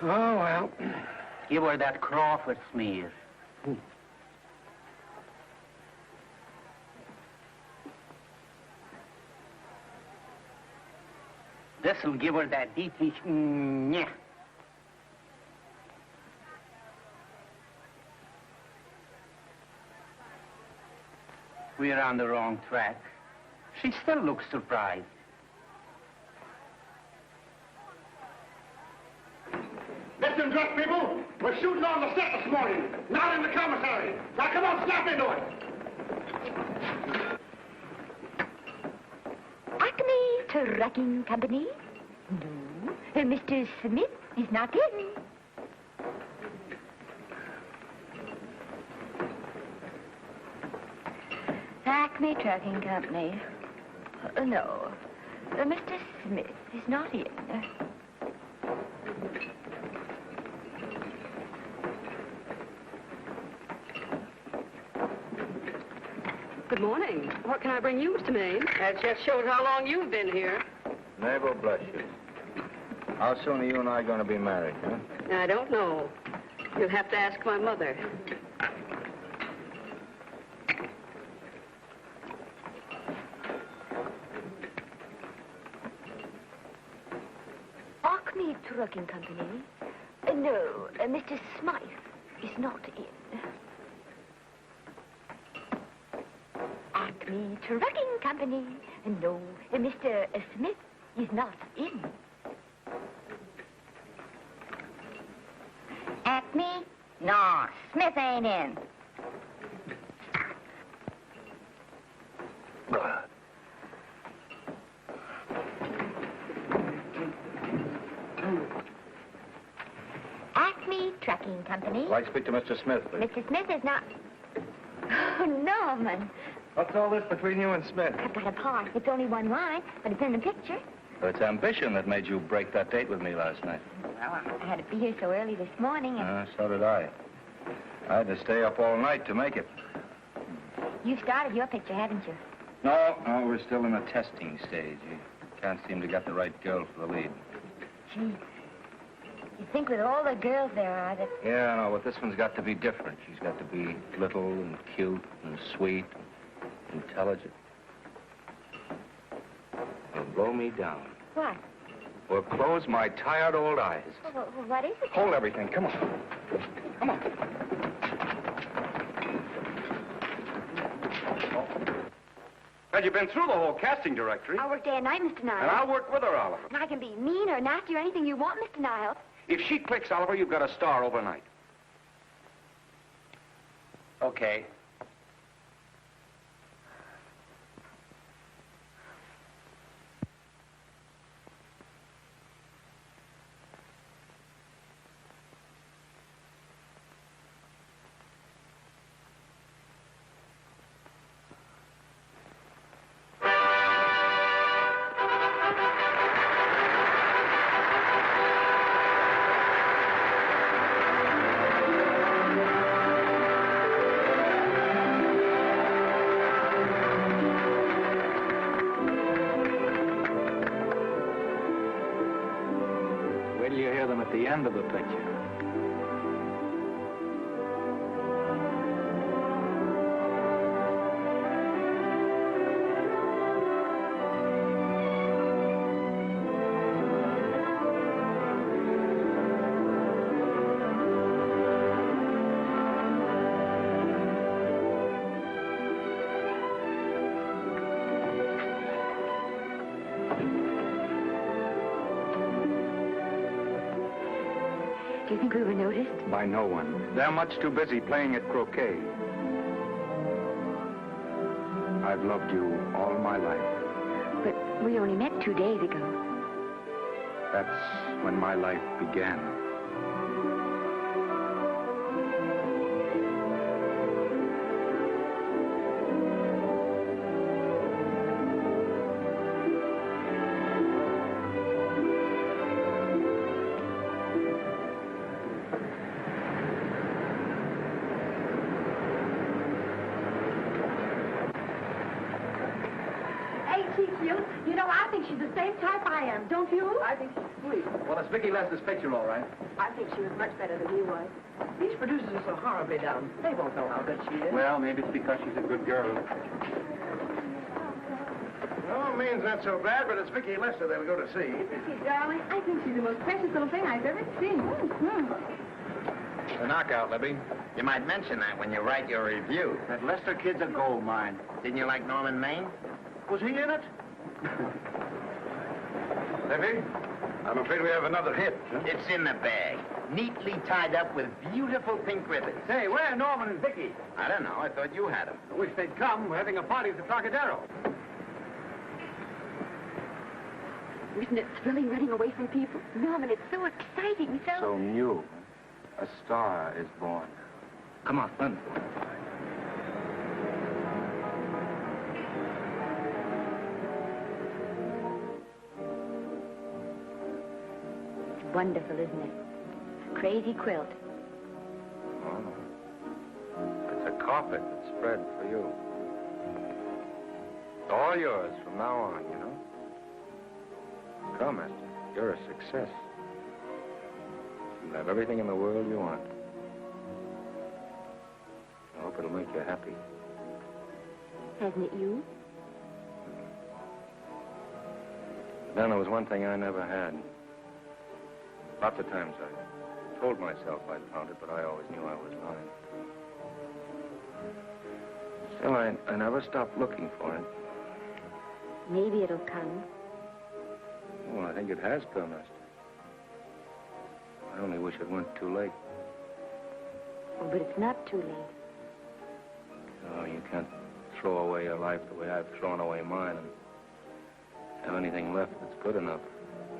Oh, well. Give her that Crawford smear. This'll give her that Dietrich. Yeah. We're on the wrong track. She still looks surprised. Listen, drunk people, we're shooting on the set this morning, not in the commissary. Now, come on, snap into it. Acme Trucking Company? No. Mr. Smith is not in. Acme Trucking Company? No. Mr. Smith is not in. Good morning. What can I bring you, Mr. Maine? That just shows how long you've been here. Mabel, bless you. How soon are you and I going to be married, huh? I don't know. You'll have to ask my mother. Acme Trucking Company? No, Mr. Smythe is not in. Acme Trucking Company? No, Mr. Smith is not in. Acme? No, Smith ain't in. Acme Trucking Company? I'd like to speak to Mr. Smith, please. Mr. Smith is not... Oh, Norman. What's all this between you and Smith? I've got a part. It's only one line, but it's in the picture. Well, it's ambition that made you break that date with me last night. Well, I had to be here so early this morning, and So did I. I had to stay up all night to make it. you started your picture, haven't you? No, we're still in the testing stage. You can't seem to get the right girl for the lead. Gee, you'd think with all the girls there are that... Yeah, no, but this one's got to be different. She's got to be little and cute and sweet, intelligent. It'll blow me down. What? Or close my tired old eyes. Well, what is it? Hold everything. Come on. Come on. Well, you've been through the whole casting directory. I'll work day and night, Mr. Niles. And I'll work with her, Oliver. And I can be mean or nasty or anything you want, Mr. Niles. If she clicks, Oliver, you've got a star overnight. Okay. Wait till you hear them at the end of the picture. Do you think we were noticed? By no one. They're much too busy playing at croquet. I've loved you all my life. But we only met 2 days ago. That's when my life began. same type I am, don't you? I think she's sweet. Well, it's Vicki Lester's picture, all right. I think she was much better than he was. These producers are so horribly down. They won't know how good she is. Well, maybe it's because she's a good girl. No, Maine's not so bad, but it's Vicki Lester they'll go to see. Vicky, darling, I think she's the most precious little thing I've ever seen. The knockout, Libby. You might mention that when you write your review. That Lester kid's a gold mine. Didn't you like Norman Maine? Was he in it? Libby, I'm afraid we have another hit. It's in the bag, neatly tied up with beautiful pink ribbons. Say, where are Norman and Vicki? I don't know. I thought you had them. I wish they'd come. We're having a party at the Trocadero. Isn't it thrilling running away from people? Norman, it's so exciting, So new. A star is born. Come on, run. Wonderful, isn't it? Crazy quilt. Oh. It's a carpet that's spread for you. It's all yours from now on, you know. Come, Esther. You're a success. You'll have everything in the world you want. I hope it'll make you happy. Hasn't it you? Then there was one thing I never had. Lots of times I told myself I'd found it, but I always knew I was lying. Still, I never stopped looking for it. Maybe it'll come. Well, I think it has come, Esther. I only wish it weren't too late. Oh, but it's not too late. No, you can't throw away your life the way I've thrown away mine and have anything left that's good enough.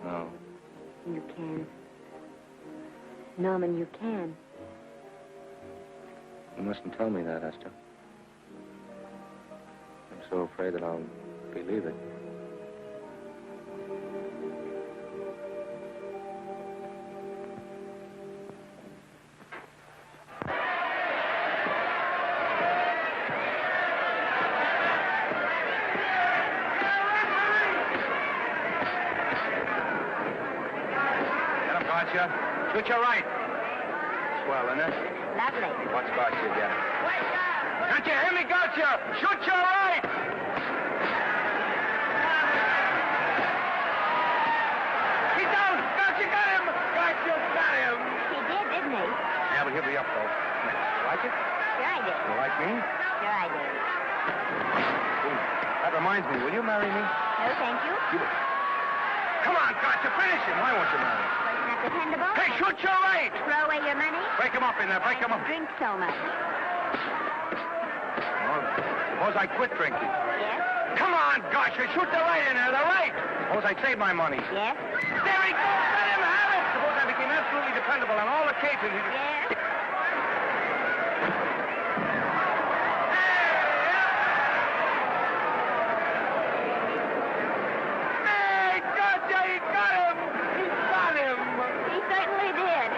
No. You can. Norman, you can. You mustn't tell me that, Esther. I'm so afraid that I'll believe it. Shoot your right. Swell, isn't it? Lovely. What's got you again? Can't you hear me, gotcha? Shoot your right! He's down! Gotcha, got him! Gotcha, got him! He did, didn't he? Yeah, but he'll be up, though. You like it? Sure I did. You like me? Sure I did. Ooh, that reminds me. Will you marry me? No, thank you. Come on, gotcha, finish him. Why won't you marry him? Wasn't that dependable? Hey, shoot your right! Throw away your money? Break him up in there, break him up. Drink so much. Well, suppose I quit drinking. Yes? Come on, gotcha, shoot the right in there, the right! Suppose I save my money. Yes? There he goes, let him have it! Suppose I became absolutely dependable on all occasions. Yes? Hey, gotcha, he got him! He got him! He certainly did.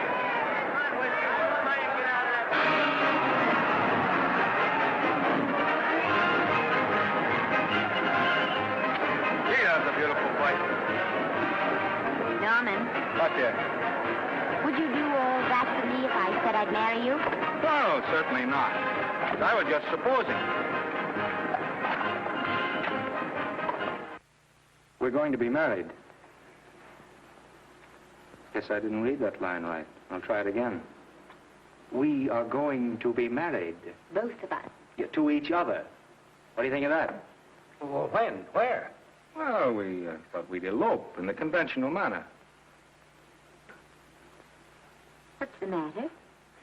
Gee, that's a beautiful fight. Norman, What there? would you do all that for me if I said I'd marry you? No, certainly not. I was just supposing. We're going to be married. Guess I didn't read that line right. I'll try it again. We are going to be married. Both of us. Yeah, to each other. What do you think of that? Well, when? Where? Well, we thought we'd elope in the conventional manner. What's the matter?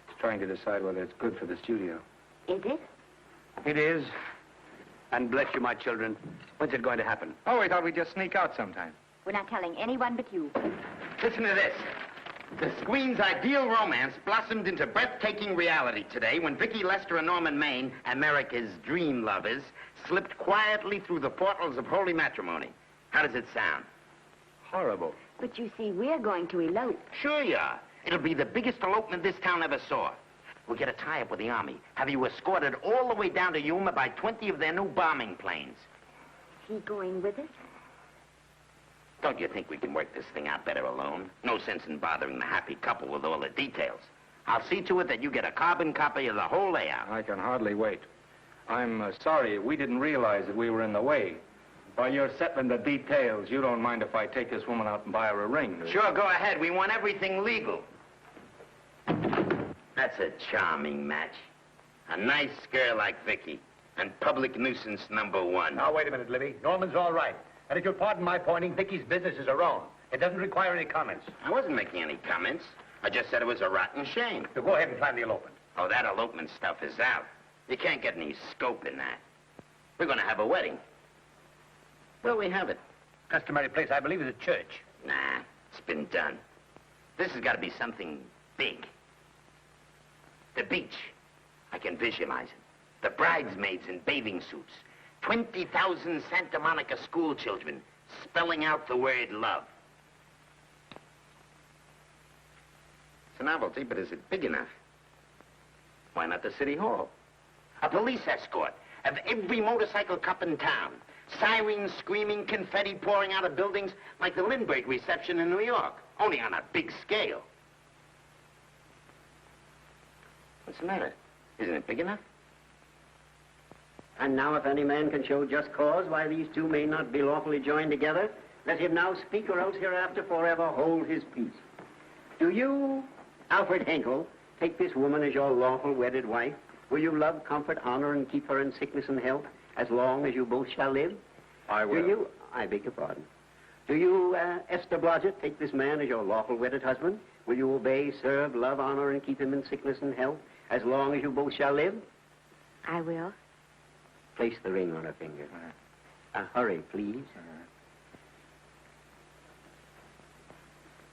It's trying to decide whether it's good for the studio. Is it? It is. And bless you, my children. When's it going to happen? Oh, we thought we'd just sneak out sometime. We're not telling anyone but you. Listen to this. The screen's ideal romance blossomed into breathtaking reality today when Vicki Lester and Norman Maine, America's dream lovers, slipped quietly through the portals of holy matrimony. How does it sound? Horrible. But you see, we're going to elope. Sure you are. It'll be the biggest elopement this town ever saw. We'll get a tie-up with the Army, have you escorted all the way down to Yuma by 20 of their new bombing planes. Is he going with us? Don't you think we can work this thing out better alone? No sense in bothering the happy couple with all the details. I'll see to it that you get a carbon copy of the whole layout. I can hardly wait. I'm sorry we didn't realize that we were in the way. By your settling the details, you don't mind if I take this woman out and buy her a ring, do you? Sure, go ahead. We want everything legal. That's a charming match. A nice girl like Vicky. And public nuisance #1. Now, wait a minute, Libby. Norman's all right. And if you'll pardon my pointing, Vicky's business is her own. It doesn't require any comments. I wasn't making any comments. I just said it was a rotten shame. So go ahead and plan the elopement. Oh, that elopement stuff is out. You can't get any scope in that. We're going to have a wedding. Where'll we have it? Customary place, I believe, is a church. Nah, it's been done. This has got to be something big. The beach. I can visualize it. The bridesmaids in bathing suits. 20,000 Santa Monica school children spelling out the word love. It's a novelty, but is it big enough? Why not the city hall? A police escort of every motorcycle cop in town. Sirens screaming, confetti pouring out of buildings like the Lindbergh reception in New York, only on a big scale. What's the matter? Isn't it big enough? And now if any man can show just cause why these two may not be lawfully joined together, let him now speak or else hereafter forever hold his peace. Do you, Alfred Henkel, take this woman as your lawful wedded wife? Will you love, comfort, honor, and keep her in sickness and health as long as you both shall live? I will. Do you, I beg your pardon. Do you, Esther Blodgett, take this man as your lawful wedded husband? Will you obey, serve, love, honor, and keep him in sickness and health as long as you both shall live? I will. Place the ring on her finger. Hurry, please.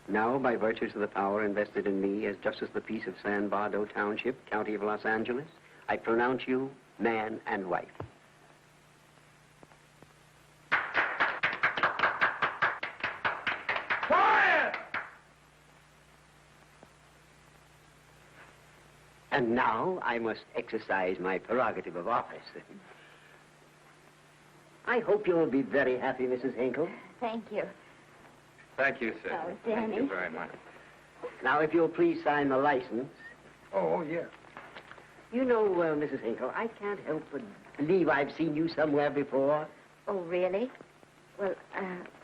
Now, by virtues of the power invested in me as Justice of the Peace of San Bardo Township, County of Los Angeles, I pronounce you man and wife. Quiet! And now I must exercise my prerogative of office. I hope you'll be very happy, Mrs. Hinkle. Thank you. Thank you, sir. Oh, Thank you Danny. very much. Now, if you'll please sign the license. Oh, yeah. You know, Mrs. Hinkle, I can't help but believe I've seen you somewhere before. Oh, really? Well,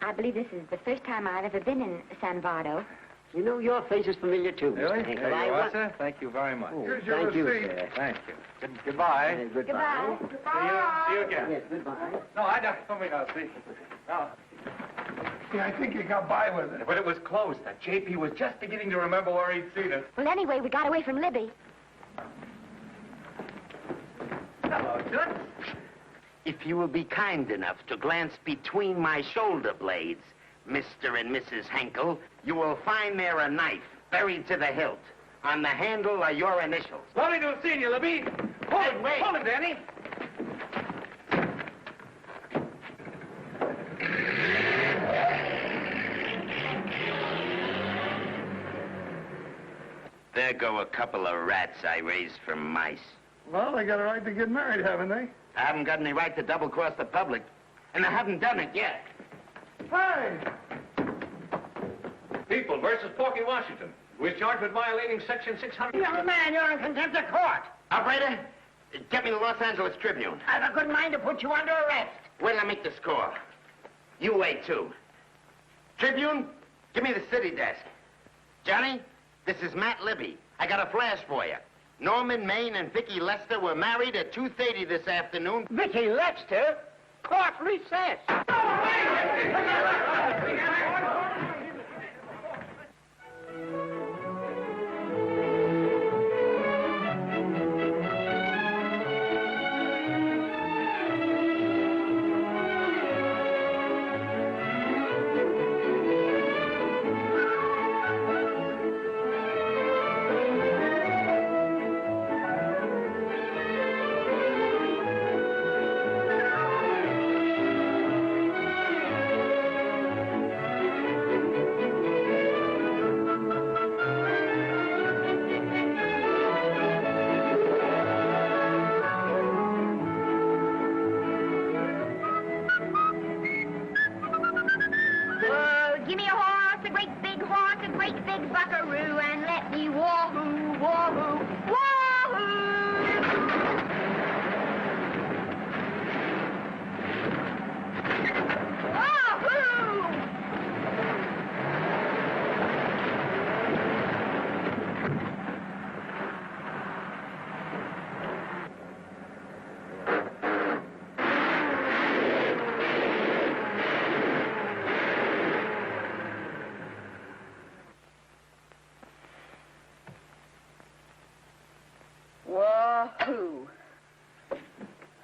I believe this is the first time I've ever been in San Bardo. You know, your face is familiar, too, Really? Mr. Hinkle. There you are, sir. Thank you very much. Oh, Here's your thank you, receipt. sir. Thank you. Goodbye. Goodbye. See you again. Yes, goodbye. No, I don't. Let me know, see. No. Yeah, I think you got by with it. But it was close. That JP was just beginning to remember where he'd seen us. Well, anyway, we got away from Libby. Hello, Toots. If you will be kind enough to glance between my shoulder blades, Mr. and Mrs. Henkel, you will find there a knife buried to the hilt. On the handle are your initials. Lovely to have seen you, Libby. Hold it, wait. hold it, Danny. There go a couple of rats I raised from mice. Well, they got a right to get married, haven't they? I haven't got any right to double-cross the public, and I haven't done it yet. Hey! People versus Porky Washington. We're charged with violating Section 600. Young man, you're in contempt of court. Operator, get me the Los Angeles Tribune. I've a good mind to put you under arrest. Wait till I make the score. You wait, too. Tribune, give me the city desk. Johnny, this is Matt Libby. I got a flash for you. Norman Maine and Vicky Lester were married at 2:30 this afternoon. Vicky Lester? Court recess. great big horse, a great big buckaroo, and let me wahoo, wahoo, wahoo! Wahoo! Wahoo!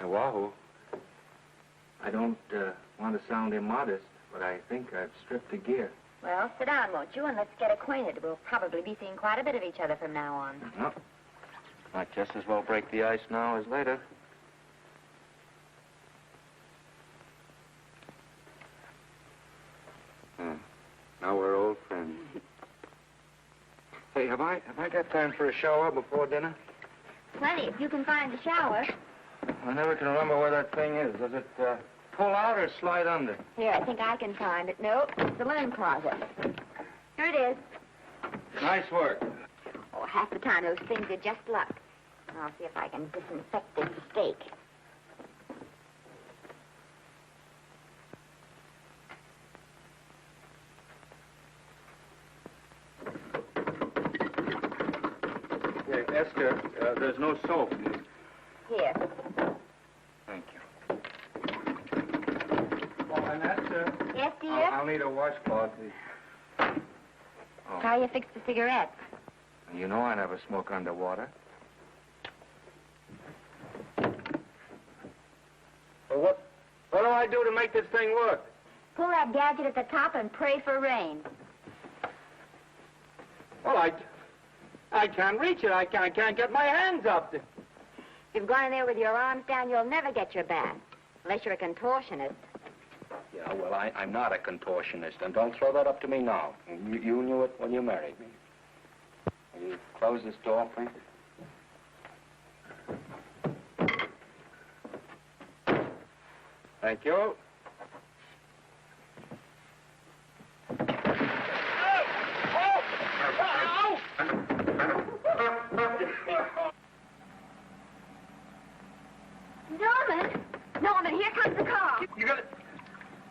Wahoo. I don't want to sound immodest, but I think I've stripped the gear. Well, sit down, won't you, and let's get acquainted. We'll probably be seeing quite a bit of each other from now on. Well, might just as well break the ice now as later. Now we're old friends. Hey, have I got time for a shower before dinner? Plenty, if you can find the shower. I never can remember where that thing is. Does it pull out or slide under? Here, I think I can find it. Nope, it's the linen closet. Here it is. Nice work. Oh, half the time those things are just luck. I'll see if I can disinfect this steak. Yeah, Esther, there's no soap. Here. Thank you. Oh, and that's, Yes, dear? I'll need a washcloth, please. Oh. How you fix the cigarettes? You know I never smoke underwater. Well, what do I do to make this thing work? Pull that gadget at the top and pray for rain. Well, I can't reach it. I can't get my hands up. If you've gone in there with your arms down, you'll never get your bath. Unless you're a contortionist. Yeah, well, I'm not a contortionist, and don't throw that up to me now. You knew it when you married me. Will you close this door, please? Thank you. Norman, here comes the car. You got it?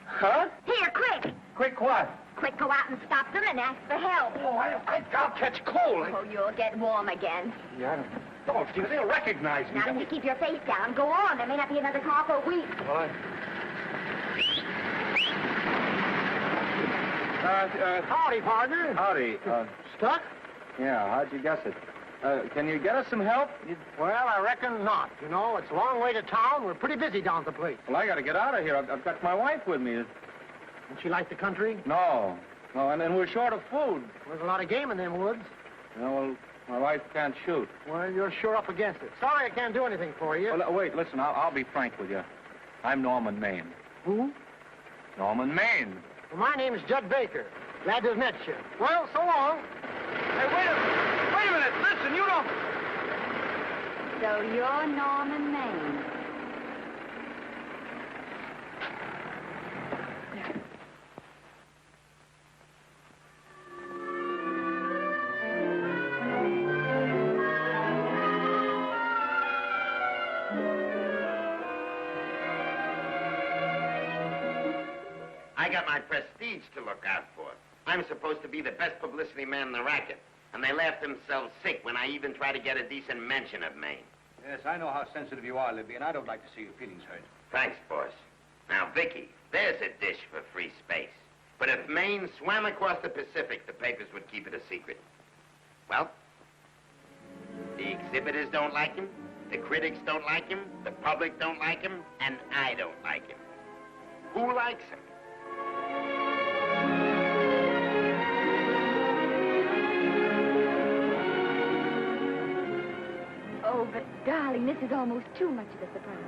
Huh? Here, quick. Quick what? Quick, go out and stop them and ask for help. Oh, I'll catch cold. Oh, you'll get warm again. Yeah, don't you? They'll recognize me. Now, if you keep your face down, go on. There may not be another car for a week. What? Howdy, partner. Howdy. Stuck? Yeah, how'd you guess it? Can you get us some help? Well, I reckon not. You know, it's a long way to town. We're pretty busy down at the place. Well, I got to get out of here. I've got my wife with me. Don't she like the country? No, and we're short of food. There's a lot of game in them woods. You know, well, my wife can't shoot. Well, you're sure up against it. Sorry I can't do anything for you. Well, wait, listen, I'll be frank with you. I'm Norman Maine. Who? Norman Maine. Well, my name's Judd Baker. Glad to have met you. Well, so long. Hey, wait a minute. Listen, you don't... So you're Norman Maine. I got my prestige to look out for. I'm supposed to be the best publicity man in the racket. And they laughed themselves sick when I even tried to get a decent mention of Maine. Yes, I know how sensitive you are, Libby, and I don't like to see your feelings hurt. Thanks, boss. Now, Vicky, there's a dish for free space. But if Maine swam across the Pacific, the papers would keep it a secret. Well, the exhibitors don't like him, the critics don't like him, the public don't like him, and I don't like him. Who likes him? Oh, but, darling, this is almost too much of a surprise.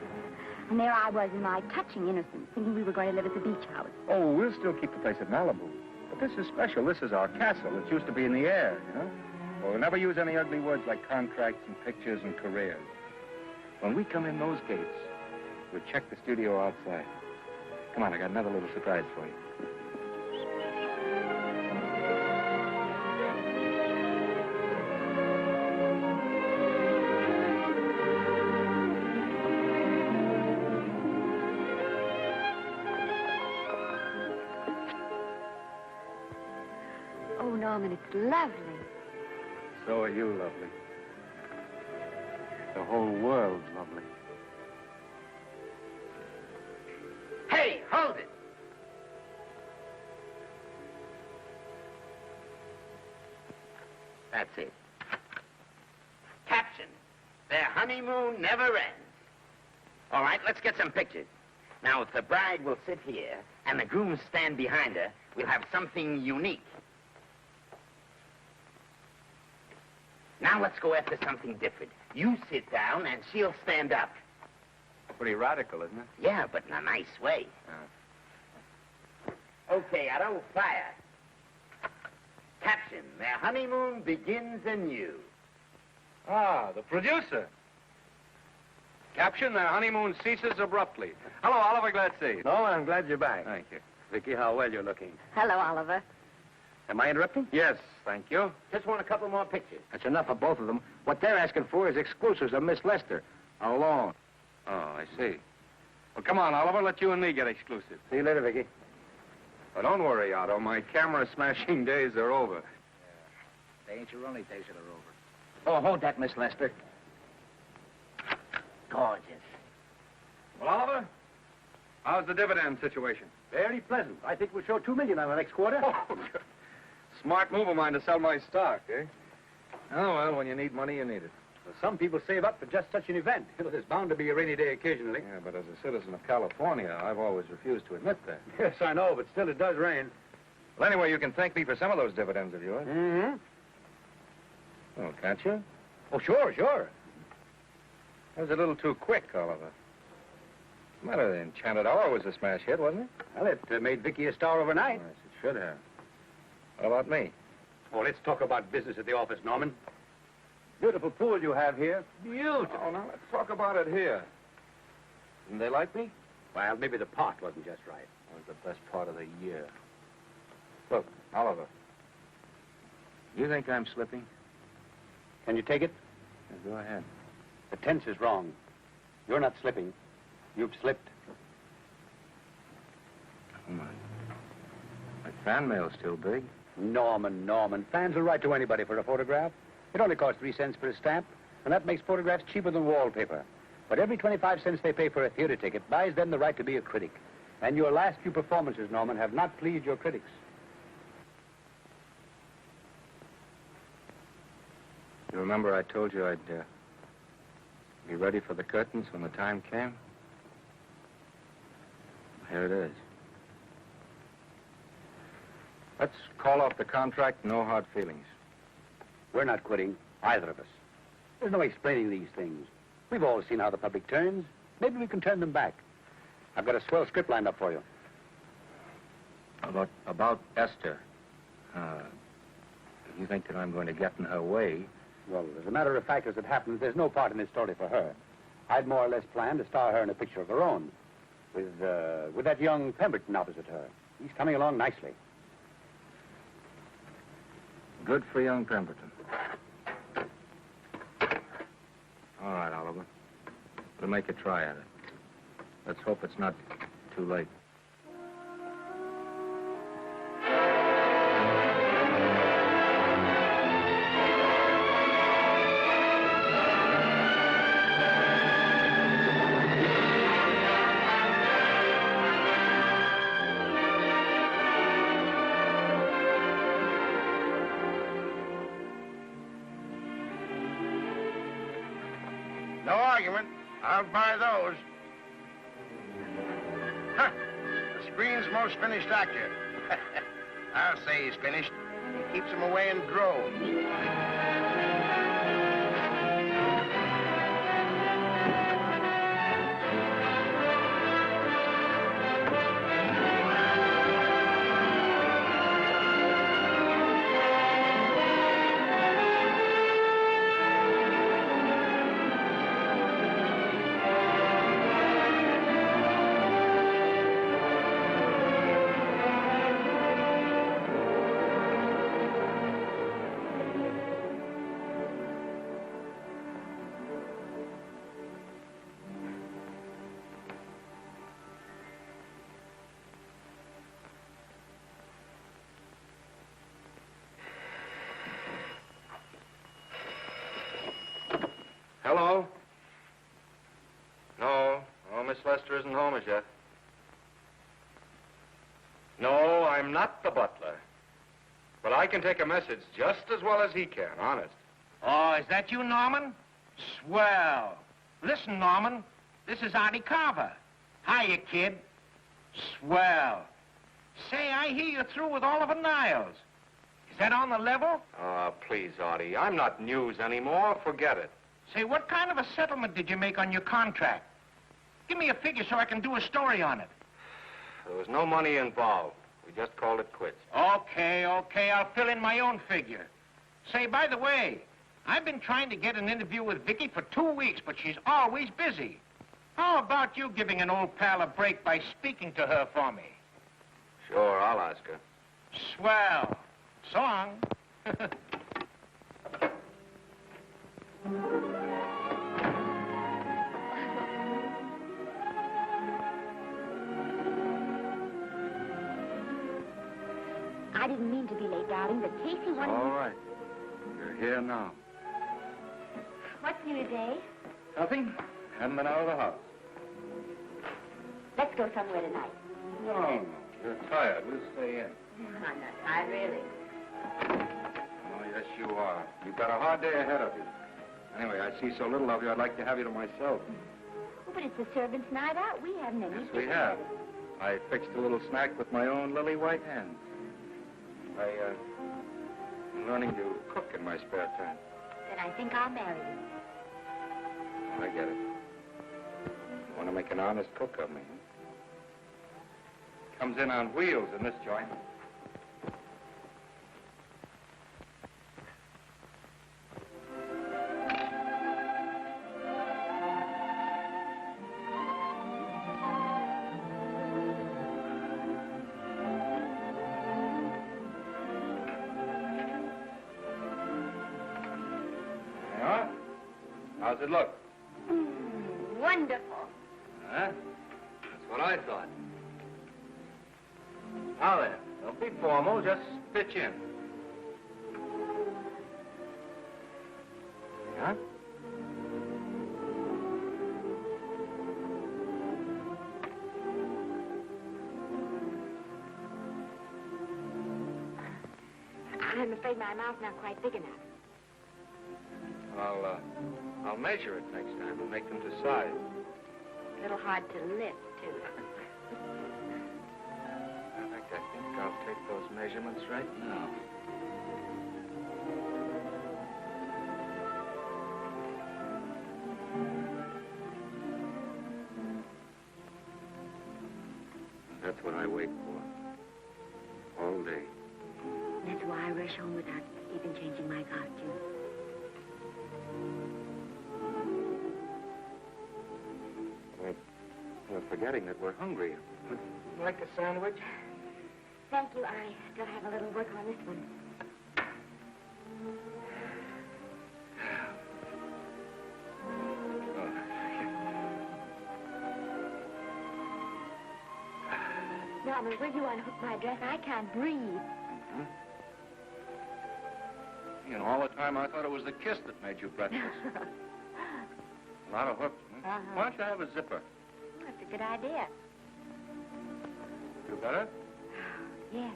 And there I was in my touching innocence, thinking we were going to live at the beach house. Oh, we'll still keep the place at Malibu. But this is special. This is our castle. It used to be in the air, you know? We'll never use any ugly words like contracts and pictures and careers. When we come in those gates, we'll check the studio outside. Come on, I got another little surprise for you. Oh, Norman, it's lovely. So are you lovely. The whole world's lovely. Hey, hold it! That's it. Caption, their honeymoon never ends. All right, let's get some pictures. Now, if the bride will sit here and the groom stand behind her, we'll have something unique. Now let's go after something different. You sit down and she'll stand up. Pretty radical, isn't it? Yeah, but in a nice way. Okay, Otto, fire. Caption, their honeymoon begins anew. Ah, the producer. Caption, their honeymoon ceases abruptly. Hello, Oliver, glad to see you. No, I'm glad you're back. Thank you. Vicky, how well you're looking. Hello, Oliver. Am I interrupting? Yes, thank you. Just want a couple more pictures. That's enough of both of them. What they're asking for is exclusives of Miss Lester. Alone. Oh, I see. Well, come on, Oliver, let you and me get exclusive. See you later, Vicky. Well, don't worry, Otto. My camera smashing days are over. They ain't your only days that are over. Oh, hold that, Miss Lester. Gorgeous. Well, Oliver, how's the dividend situation? Very pleasant. I think we'll show $2 million on the next quarter. Oh, smart move of mine to sell my stock, eh? Oh, well, when you need money, you need it. Well, some people save up for just such an event. You know, there's bound to be a rainy day occasionally. Yeah, but as a citizen of California, I've always refused to admit that. Yes, I know, but still it does rain. Well, anyway, you can thank me for some of those dividends of yours. Mm-hmm. Oh, can't you? Oh, sure, sure. That was a little too quick, Oliver. What's the matter? The Enchanted Hour was a smash hit, wasn't it? Well, it made Vicky a star overnight. Yes, it should have. What about me? Oh, let's talk about business at the office, Norman. Beautiful pool you have here. Beautiful. Oh, now let's talk about it here. Didn't they like me? Well, maybe the pot wasn't just right. It was the best part of the year. Look, Oliver, you think I'm slipping? Can you take it? Yeah, go ahead. The tense is wrong. You're not slipping. You've slipped. Oh, my fan mail's still big. Norman. Fans will write to anybody for a photograph. It only costs 3 cents for a stamp, and that makes photographs cheaper than wallpaper. But every 25 cents they pay for a theater ticket buys them the right to be a critic. And your last few performances, Norman, have not pleased your critics. You remember I told you I'd be ready for the curtains when the time came? Here it is. Let's call off the contract, no hard feelings. We're not quitting, either of us. There's no explaining these things. We've all seen how the public turns. Maybe we can turn them back. I've got a swell script lined up for you. About Esther. If you think that I'm going to get in her way... Well, as a matter of fact, as it happens, there's no part in this story for her. I'd more or less planned to star her in a picture of her own. With that young Pemberton opposite her. He's coming along nicely. Good for young Pemberton. All right, Oliver. We'll make a try at it. Let's hope it's not too late. No argument. I'll buy those. Huh. The screen's most finished actor. I'll say he's finished. He keeps them away in droves. Hello? No, Miss Lester isn't home as yet. No, I'm not the butler. But I can take a message just as well as he can, honest. Oh, is that you, Norman? Swell. Listen, Norman, this is Artie Carver. Hiya, kid. Swell. Say, I hear you're through with Oliver Niles. Is that on the level? Please, Artie, I'm not news anymore. Forget it. Say, what kind of a settlement did you make on your contract? Give me a figure so I can do a story on it. There was no money involved. We just called it quits. Okay, I'll fill in my own figure. Say, by the way, I've been trying to get an interview with Vicky for 2 weeks, but she's always busy. How about you giving an old pal a break by speaking to her for me? Sure, I'll ask her. Swell. So long. I didn't mean to be late, darling, but Casey wanted... All right. You're here now. What's new today? Nothing. Haven't been out of the house. Let's go somewhere tonight. No. You're tired. We'll stay in. I'm not tired, really. Oh, yes, you are. You've got a hard day ahead of you. Anyway, I see so little of you, I'd like to have you to myself. Oh, but it's the servants' night out. We haven't any... Yes, we have. I fixed a little snack with my own lily white hands. I'm learning to cook in my spare time. Then I think I'll marry you. I get it. You want to make an honest cook of me, huh? Comes in on wheels in this joint. How's it look? Wonderful. Huh? That's what I thought. Now then, don't be formal, just pitch in. Yeah? I'm afraid my mouth's not quite big enough. I'll measure it next time and make them to size. A little hard to lift, too. In fact, I think I'll take those measurements right now. That's what I wait for. All day. That's why I rush home without even changing my costume. We're forgetting that we're hungry. Would you like a sandwich? Thank you. I still have a little work on this one. Norman, will you unhook my dress? I can't breathe. Mm-hmm. You know, all the time I thought it was the kiss that made you breathless. A lot of hooks. Huh? Why don't you have a zipper? That's a good idea. You better? Yes.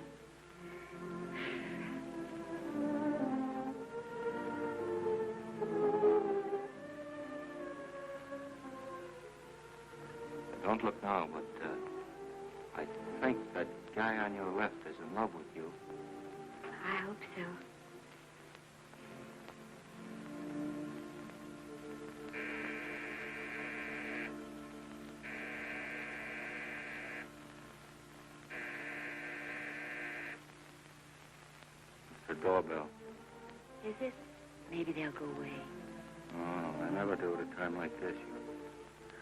Don't look now, but I think that guy on your left is in love with you. I hope so. It's the doorbell. Is it? Maybe they'll go away. Oh, I never do at a time like this.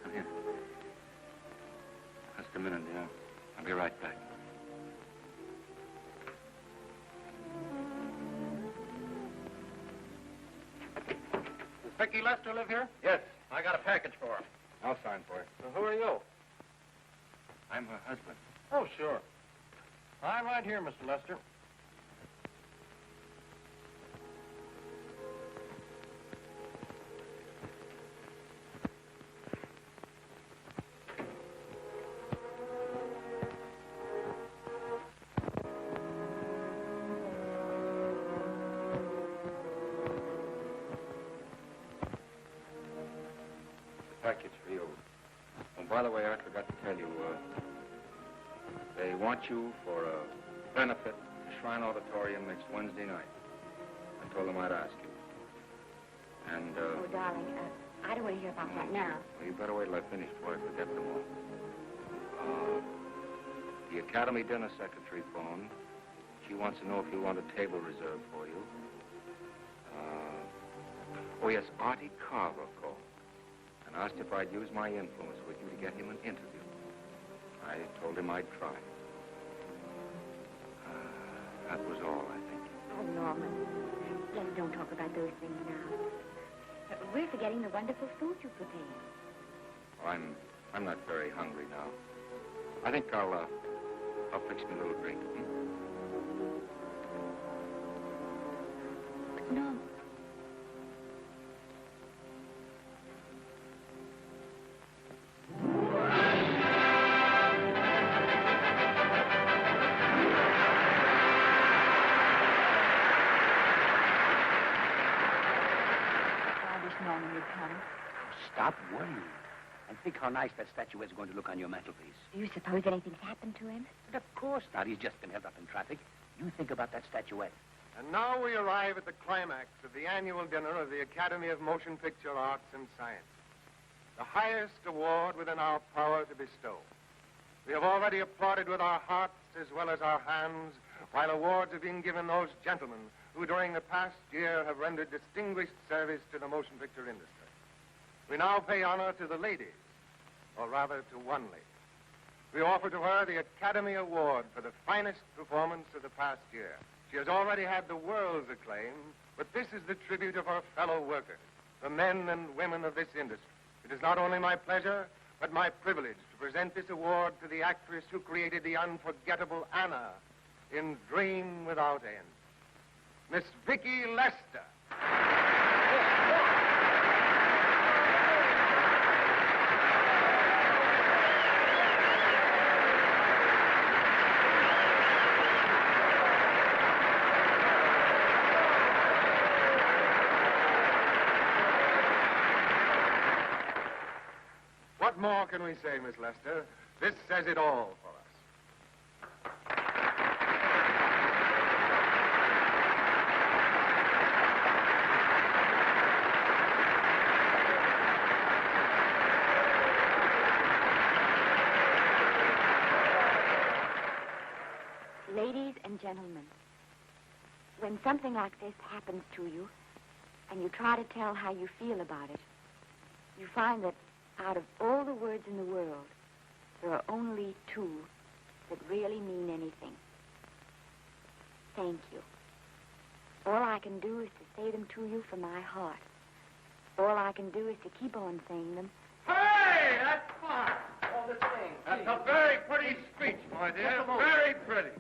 Come here. Just a minute, dear. I'll be right back. Does Vicky Lester live here? Yes. I got a package for her. I'll sign for it. Well, who are you? I'm her husband. Oh, sure. I'm right here, Mr. Lester. by the way, I forgot to tell you, they want you for a benefit at Shrine Auditorium next Wednesday night. I told them I'd ask you. And, Oh, darling, I don't want to hear about that now. well, you better wait till I finish before I forget them all. The Academy dinner secretary phoned. She wants to know if you want a table reserved for you. Oh, yes, Artie Carver called and asked if I'd use my influence with you to get him an interview. I told him I'd try. That was all, I think. Oh, Norman, let's don't talk about those things now. We're forgetting the wonderful food you prepared. Oh, I'm not very hungry now. I think I'll fix me a little drink. No. Stop worrying. And think how nice that statuette's going to look on your mantelpiece. Do you suppose anything's happened to him? But of course not. He's just been held up in traffic. You think about that statuette. And now we arrive at the climax of the annual dinner of the Academy of Motion Picture Arts and Sciences, the highest award within our power to bestow. We have already applauded with our hearts as well as our hands, while awards are being given those gentlemen who during the past year have rendered distinguished service to the motion picture industry. We now pay honor to the ladies, or rather to one lady. We offer to her the Academy Award for the finest performance of the past year. She has already had the world's acclaim, but this is the tribute of her fellow workers, the men and women of this industry. It is not only my pleasure, but my privilege to present this award to the actress who created the unforgettable Anna in Dream Without End, Miss Vicki Lester. What more can we say, Miss Lester? This says it all for us. Ladies and gentlemen, when something like this happens to you, and you try to tell how you feel about it, you find that out of all the words in the world, there are only two that really mean anything. Thank you. All I can do is to say them to you from my heart. All I can do is to keep on saying them. Hey, that's fine. All the same. That's a very pretty speech, my dear. Very pretty.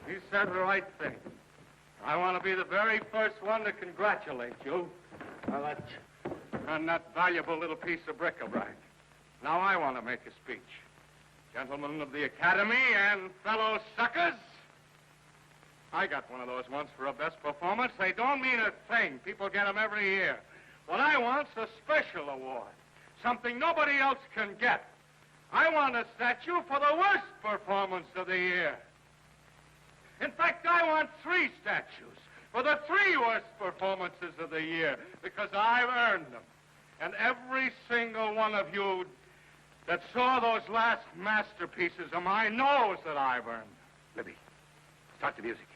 You said the right thing. I want to be the very first one to congratulate you on that valuable little piece of bric-a-brac. Now I want to make a speech. Gentlemen of the Academy and fellow suckers, I got one of those once for a best performance. They don't mean a thing. People get them every year. What I want's a special award, something nobody else can get. I want a statue for the worst performance of the year. In fact, I want 3 statues for the 3 worst performances of the year, because I've earned them. And every single one of you that saw those last masterpieces of mine knows that I've earned them. Libby, start the music.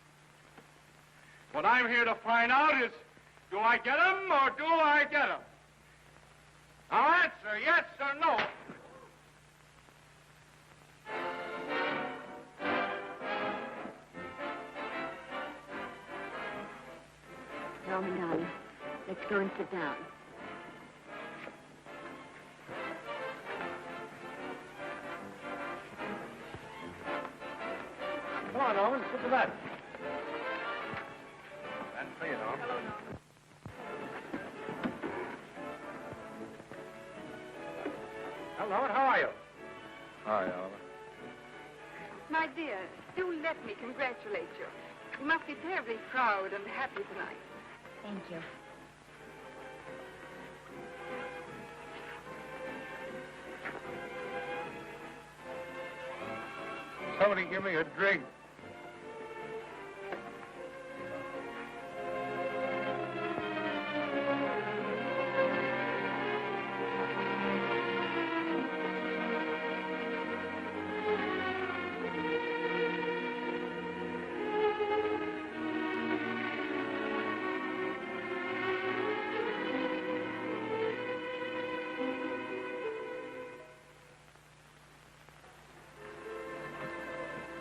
What I'm here to find out is, do I get them or do I get them? Now answer yes or no. Norman, darling, let's go and sit down. Come on, Norman, sit to that. That's for you, Norm. Well, Norman, how are you? Hi, Oliver. My dear, do let me congratulate you. You must be terribly proud and happy tonight. Thank you. Somebody give me a drink.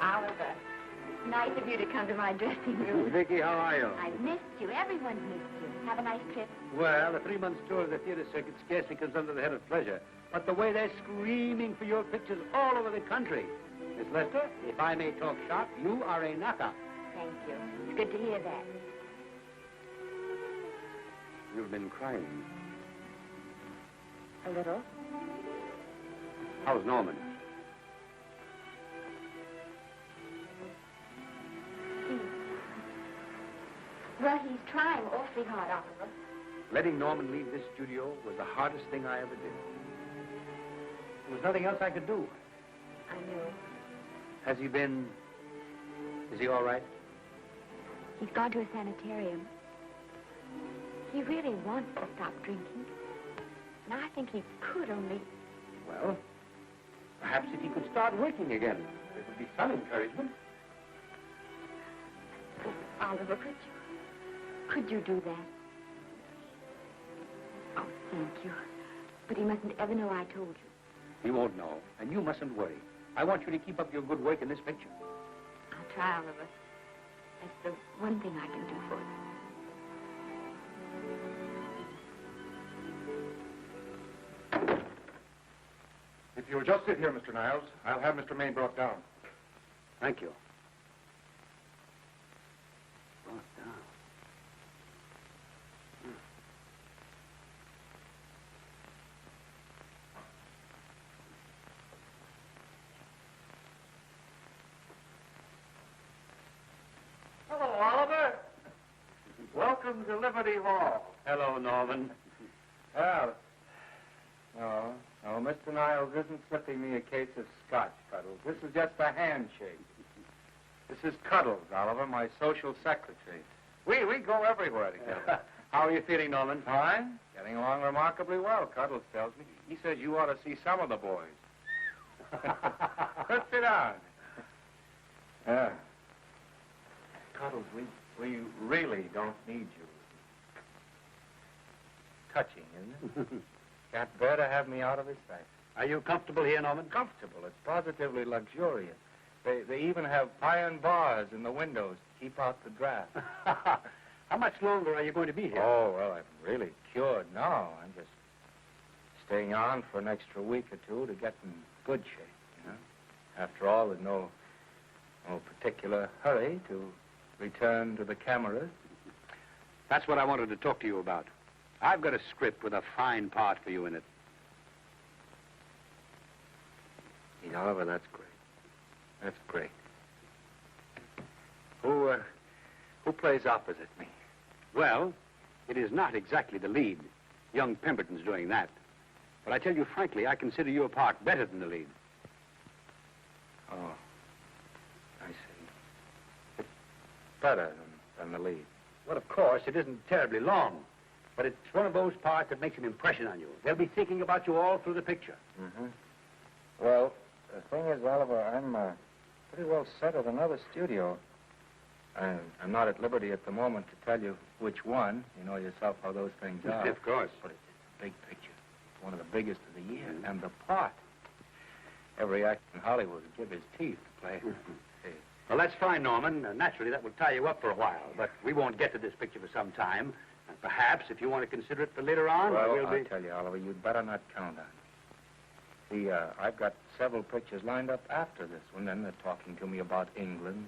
Oliver, it's nice of you to come to my dressing room. Vicky, how are you? I've missed you. Everyone's missed you. Have a nice trip. Well, a 3-month tour of the theater circuit scarcely comes under the head of pleasure. But the way they're screaming for your pictures all over the country. Miss Lester, if I may talk shop, you are a knocker. Thank you. It's good to hear that. You've been crying. A little. How's Norman? Well, he's trying awfully hard, Oliver. Letting Norman leave this studio was the hardest thing I ever did. There was nothing else I could do. I know. Has he been... Is he all right? He's gone to a sanitarium. He really wants to stop drinking. And I think he could only... Well, perhaps if he could start working again, there would be some encouragement. Oh, Oliver, could you do that? Oh, thank you. But he mustn't ever know I told you. He won't know, and you mustn't worry. I want you to keep up your good work in this picture. I'll try, Oliver. That's the one thing I can do for you. If you'll just sit here, Mr. Niles, I'll have Mr. Maine brought down. Thank you. Hello, Oliver. Welcome to Liberty Hall. Hello, Norman. Well, no, Mr. Niles isn't slipping me a case of scotch, Cuddles. This is just a handshake. This is Cuddles, Oliver, my social secretary. We go everywhere together. How are you feeling, Norman? Fine. Getting along remarkably well, Cuddles tells me. He says you ought to see some of the boys. Let's sit down. Yeah. Cuddles, we really don't need you. Touching, isn't it? Can't bear to have me out of his sight. Are you comfortable here, Norman? Comfortable. It's positively luxurious. They even have iron bars in the windows to keep out the draft. How much longer are you going to be here? Oh, well, I'm really cured now. I'm just staying on for an extra week or two to get in good shape, you know. After all, there's no particular hurry to return to the cameras. That's what I wanted to talk to you about. I've got a script with a fine part for you in it. Oliver, that's great. That's great. Who plays opposite me? Well, it is not exactly the lead. Young Pemberton's doing that. But I tell you frankly, I consider your part better than the lead. Oh, I see. It's better than the lead. Well, of course, it isn't terribly long. But it's one of those parts that makes an impression on you. They'll be thinking about you all through the picture. Mm-hmm. Well, the thing is, Oliver, I'm pretty well set at another studio. I'm not at liberty at the moment to tell you which one. You know yourself how those things are. Of course. But it's a big picture. It's one of the biggest of the year. Mm-hmm. And the part. Every actor in Hollywood would give his teeth to play. Hey. Well, that's fine, Norman. Naturally, that will tie you up for a while. But we won't get to this picture for some time. And perhaps, if you want to consider it for later on, well, we'll be... I'll tell you, Oliver, you'd better not count on it. See, I've got several pictures lined up after this one, and they're talking to me about England.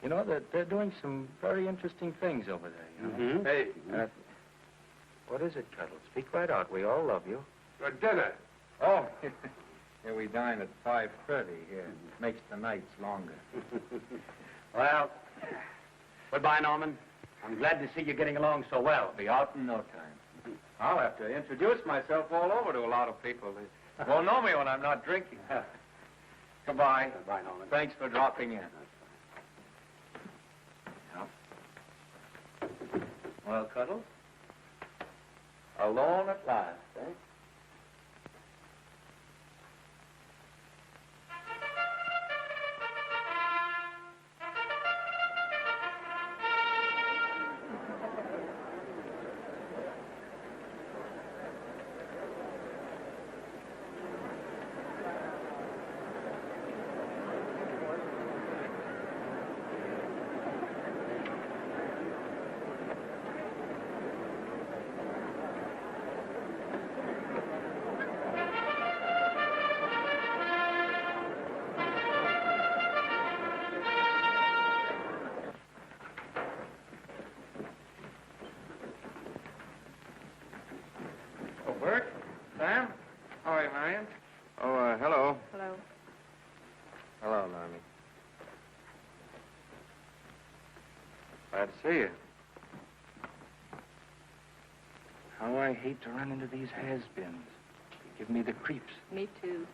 You know, they're doing some very interesting things over there, you know? Mm-hmm. Hey. What is it, Cuddles? Speak right out. We all love you. For dinner. Oh, here we dine at 5:30 here. It makes the nights longer. Well, goodbye, Norman. I'm glad to see you getting along so well. Be out in no time. I'll have to introduce myself all over to a lot of people. They won't know me when I'm not drinking. Goodbye. Goodbye, Norman. Thanks for dropping in. Well, Cuddles? Alone at last, eh? Sam? How are you, Marion? Oh, hello. Hello. Hello, Normie. Glad to see you. How I hate to run into these has-beens. They give me the creeps. Me too.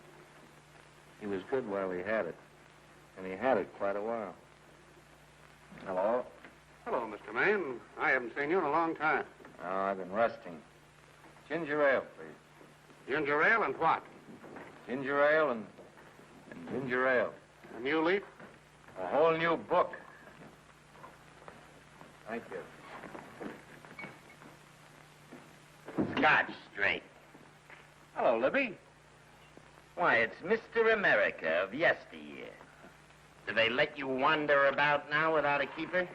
He was good while he had it. And he had it quite a while. Hello? Hello, Mr. Maine. I haven't seen you in a long time. Oh, I've been resting. Ginger ale, please. Ginger ale and what? Ginger ale and ginger ale. A new leaf? A whole new book. Thank you. Scotch straight. Hello, Libby. Why, it's Mr. America of yesteryear. Do they let you wander about now without a keeper?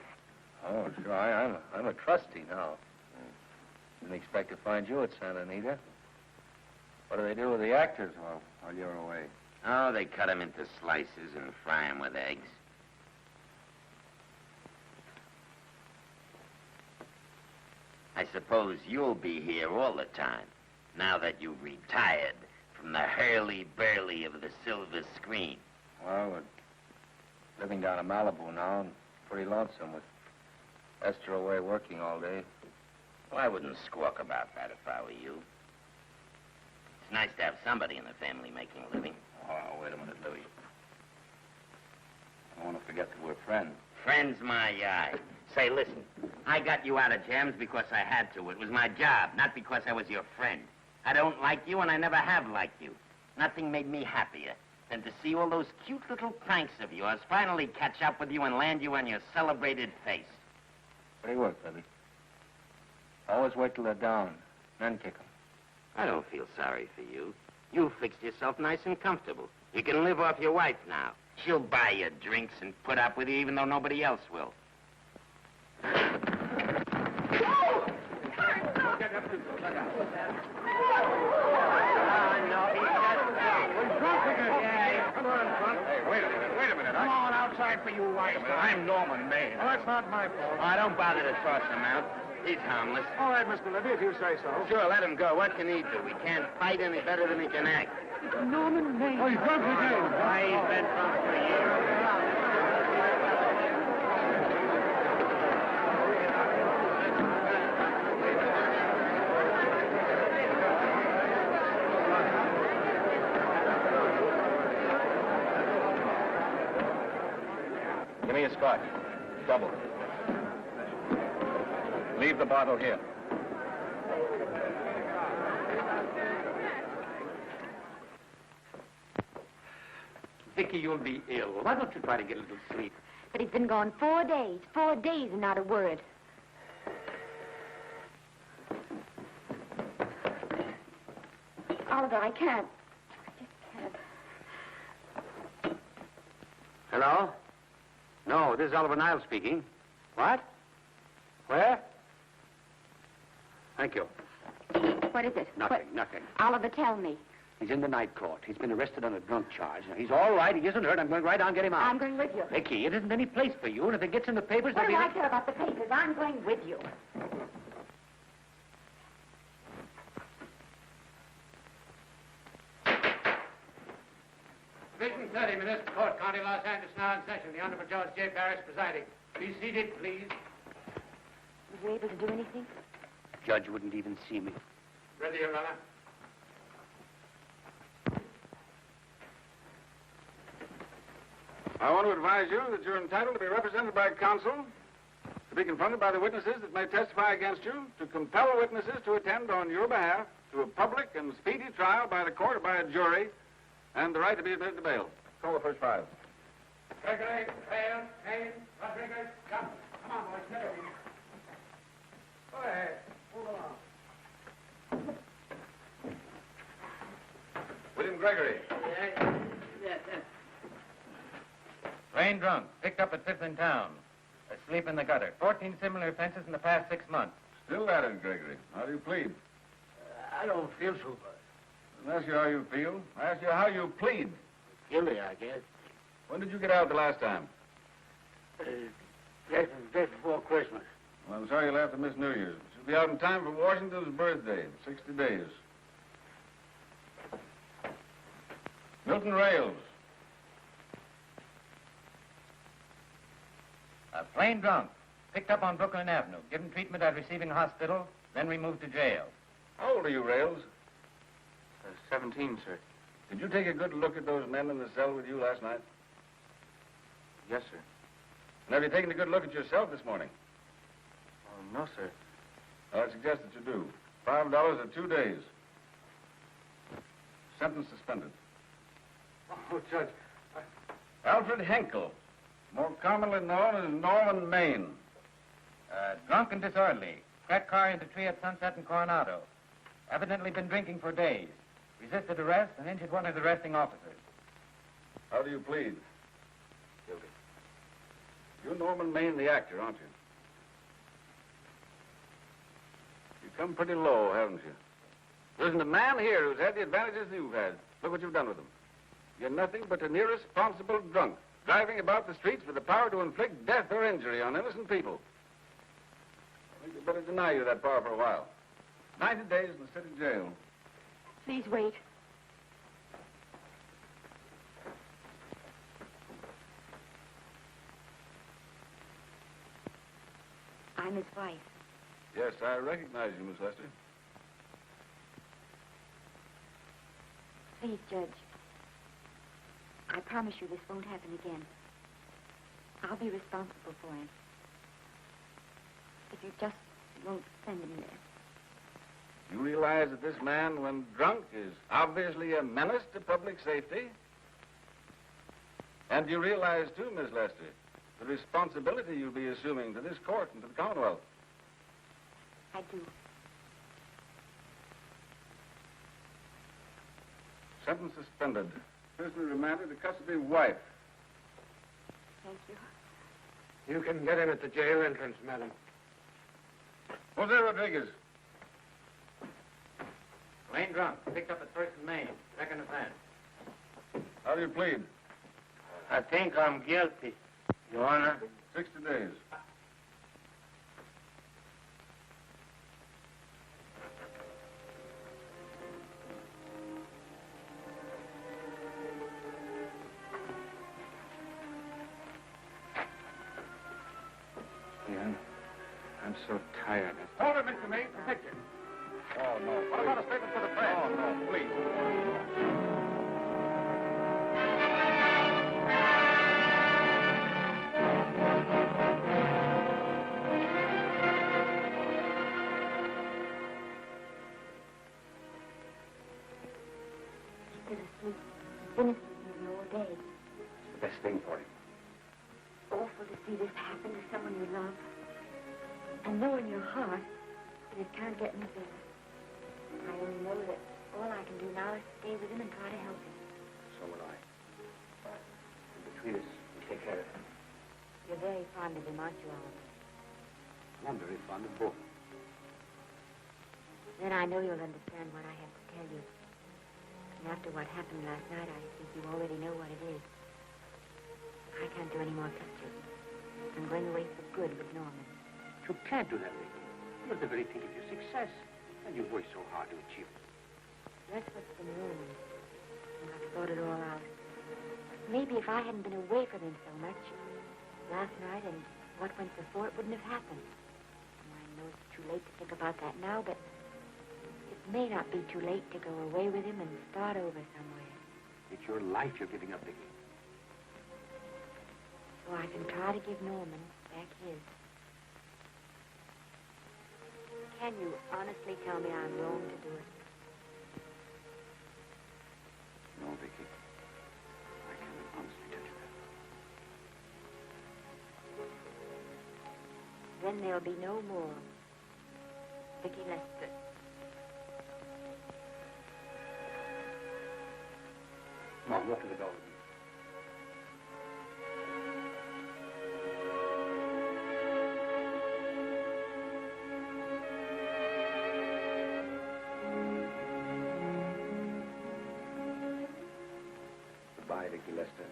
Oh, sure. I'm a trustee now. Didn't expect to find you at Santa Anita. What do they do with the actors while you're away? Oh, they cut them into slices and fry them with eggs. I suppose you'll be here all the time, now that you've retired from the hurly-burly of the silver screen. Well, we're living down in Malibu now and pretty lonesome with Esther away working all day. Well, I wouldn't squawk about that if I were you. It's nice to have somebody in the family making a living. Oh, wait a minute, Louis. I don't want to forget that we're friends. Friends, my eye. Say, listen, I got you out of jams because I had to. It was my job, not because I was your friend. I don't like you, and I never have liked you. Nothing made me happier than to see all those cute little pranks of yours finally catch up with you and land you on your celebrated face. Pretty work, Libby. Always wait till they're down, then kick them. I don't feel sorry for you. You fixed yourself nice and comfortable. You can live off your wife now. She'll buy you drinks and put up with you even though nobody else will. Wait a minute. Come on outside for you, wife. I'm Norman Maine. Well, that's not my fault. Oh, don't bother to toss him out. He's harmless. All right, Mr. Libby, if you say so. Sure, let him go. What can he do? He can't fight any better than he can act. Norman Maine. Oh, he's drunk again. Why, he's been drunk for years. Give me a scotch. Double. Leave the bottle here. Vicky, you'll be ill. Why don't you try to get a little sleep? But he's been gone 4 days. 4 days and not a word. Oliver, I can't. I just can't. Hello? No, this is Oliver Niles speaking. What? Where? Thank you. What is it? Nothing. Oliver, tell me. He's in the night court. He's been arrested on a drunk charge. Now, he's all right. He isn't hurt. I'm going right down and get him out. I'm going with you. Vicky, it isn't any place for you, and if it gets in the papers, What there'll do be... I care about the papers? I'm going with you. Division 30, Municipal Court, County, Los Angeles, now in session. The Honorable Judge J. Parrish presiding. Be seated, please. Was you able to do anything? Judge wouldn't even see me. Ready, Your Honor. I want to advise you that you're entitled to be represented by counsel, to be confronted by the witnesses that may testify against you, to compel witnesses to attend on your behalf to a public and speedy trial by the court or by a jury, and the right to be admitted to bail. Call the first five. Gregory, Hale, Haynes, Rodriguez, Johnson. Come on, boys, get over. Go ahead. Move along. William Gregory. Plain drunk, picked up at 5th in town. Asleep in the gutter. 14 similar offenses in the past 6 months. Still at it, Gregory. How do you plead? I don't feel so bad. I didn't ask you how you feel. I asked you how you plead. Guilty, I guess. When did you get out the last time? Just before Christmas. Well, I'm sorry you'll have to miss New Year's. You'll be out in time for Washington's birthday in 60 days. Milton Rails. Plain drunk, picked up on Brooklyn Avenue, given treatment at receiving hospital, then removed to jail. How old are you, Rails? 17, sir. Did you take a good look at those men in the cell with you last night? Yes, sir. And have you taken a good look at yourself this morning? No, sir. Well, I suggest that you do. $5 or 2 days. Sentence suspended. Oh, Judge. Alfred Henkel, more commonly known as Norman Maine. Drunk and disorderly. Cracked car into tree at Sunset and Coronado. Evidently been drinking for days. Resisted arrest and injured one of the arresting officers. How do you plead? Guilty. You're Norman Maine, the actor, aren't you? You've come pretty low, haven't you? There isn't a man here who's had the advantages you've had. Look what you've done with them. You're nothing but an irresponsible drunk, driving about the streets with the power to inflict death or injury on innocent people. I think we'd better deny you that power for a while. 90 days in the city jail. Please wait. I'm his wife. Yes, I recognize you, Miss Lester. Please, Judge. I promise you this won't happen again. I'll be responsible for him. If you just won't send him there. You realize that this man, when drunk, is obviously a menace to public safety? And you realize, too, Miss Lester, the responsibility you'll be assuming to this court and to the Commonwealth. I do. Sentence suspended. Prisoner remanded to custody wife. Thank you. You can get him at the jail entrance, madam. Jose Rodriguez. Plain drunk, picked up at 1st and Main. Second offense. How do you plead? I think I'm guilty, Your Honor. 60 days. I'm so tired. Hold him, Mr. Maine, for picture. Oh, no. What about a statement for the press? Oh, no, please. Still asleep. Been asleep nearly all day. It's the best thing for him. Awful to see this happen to someone you love. And know in your heart that it can't get any better. I only know that all I can do now is stay with him and try to help him. So will I. And between us, we'll take care of him. You're very fond of him, aren't you, Alan? I'm very fond of both. Then I know you'll understand what I have to tell you. And after what happened last night, I think you already know what it is. I can't do any more pictures. I'm going away for good with Norman. You can't do that, Ricky. You're at the very peak of your success. And you've worked so hard to achieve it. That's what's been wrong. And I've thought it all out. Maybe if I hadn't been away from him so much, last night and what went before, it wouldn't have happened. And I know it's too late to think about that now, but it may not be too late to go away with him and start over somewhere. It's your life you're giving up, Vicky. so I can try to give Norman back his. Can you honestly tell me I'm wrong to do it? No, Vicky. I cannot honestly tell you that. Then there'll be no more Vicky Lester. Come on, walk to the door with me. Goodbye, Vicky Lester.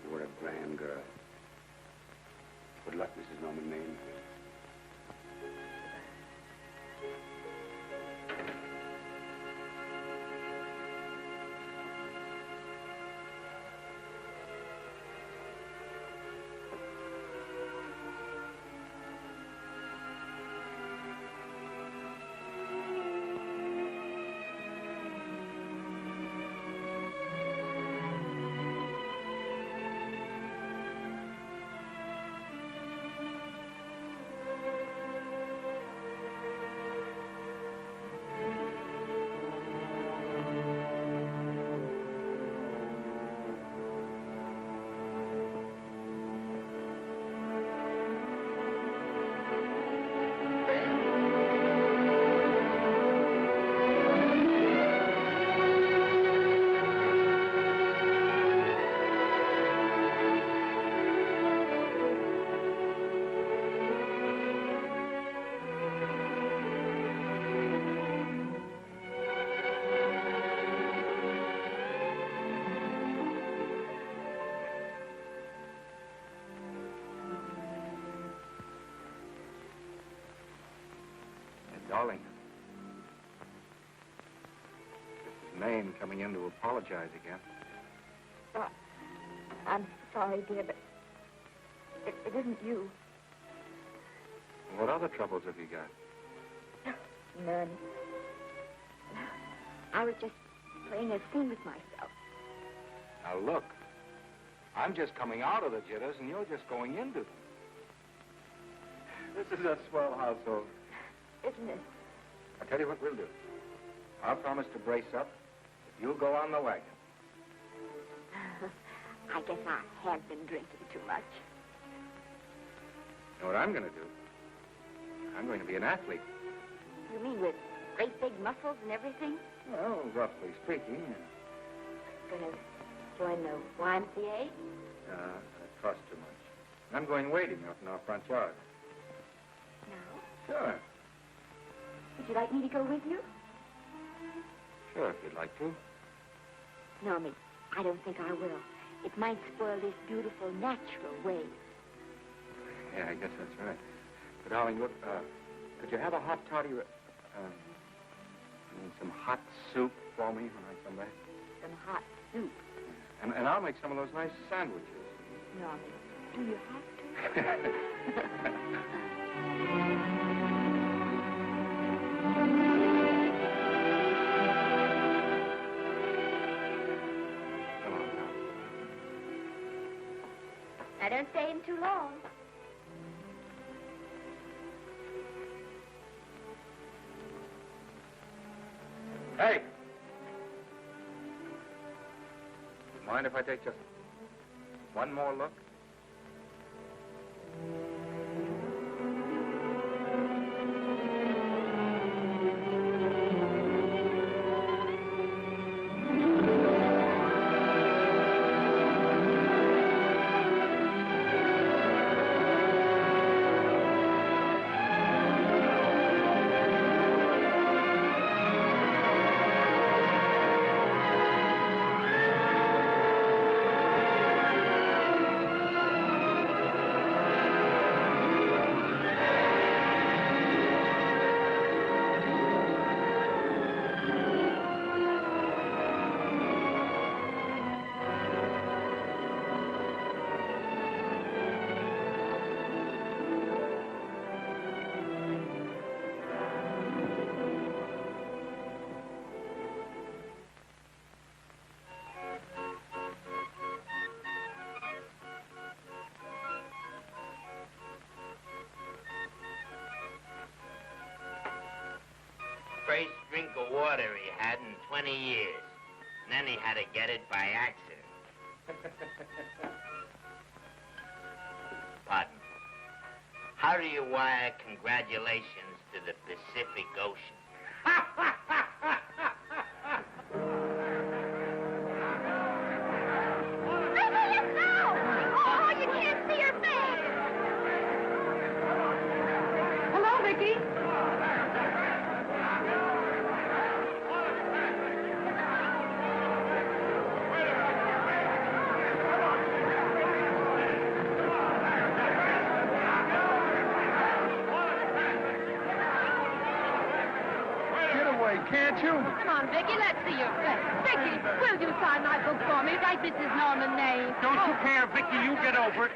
You were a grand girl. Good luck, Mrs. Norman Maine. Darling, this is Maine coming in to apologize again. Oh, I'm sorry, dear, but it isn't you. What other troubles have you got? None. I was just playing a scene with myself. Now, look. I'm just coming out of the jitters, and you're just going into them. This is a swell household. Isn't it? I'll tell you what we'll do. I'll promise to brace up if you'll go on the wagon. I guess I have been drinking too much. You know what I'm going to do? I'm going to be an athlete. You mean with great big muscles and everything? Well, roughly speaking. Going to join the YMCA? It costs too much. I'm going wading out in our front yard. No. Sure. Would you like me to go with you? Sure, if you'd like to. No, Miss, I don't think I will. It might spoil this beautiful, natural wave. Yeah, I guess that's right. But, darling, look, could you have a hot toddy, some hot soup for me when I come back? Some hot soup? And I'll make some of those nice sandwiches. No, Miss, do you have to? Now, don't stay in too long. Hey! Mind if I take just one more look? first drink of water he had in 20 years. And then he had to get it by accident. Pardon. How do you wire congratulations to the Pacific Ocean? Oh, you can't see her face. Hello, Vicky. Can't you? Come on, Vicky, let's see your face. Vicky, will you sign my book for me? Write Mrs. Norman name. Don't you care, Vicky? You get over it.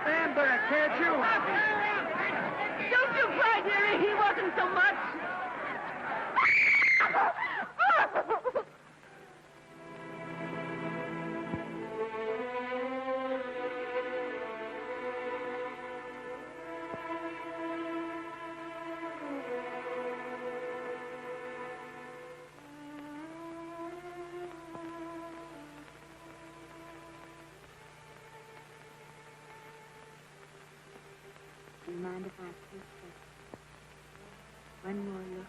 Stand back, can't you? Don't you cry, dearie. He wasn't so much. Do you mind if I take just one more look?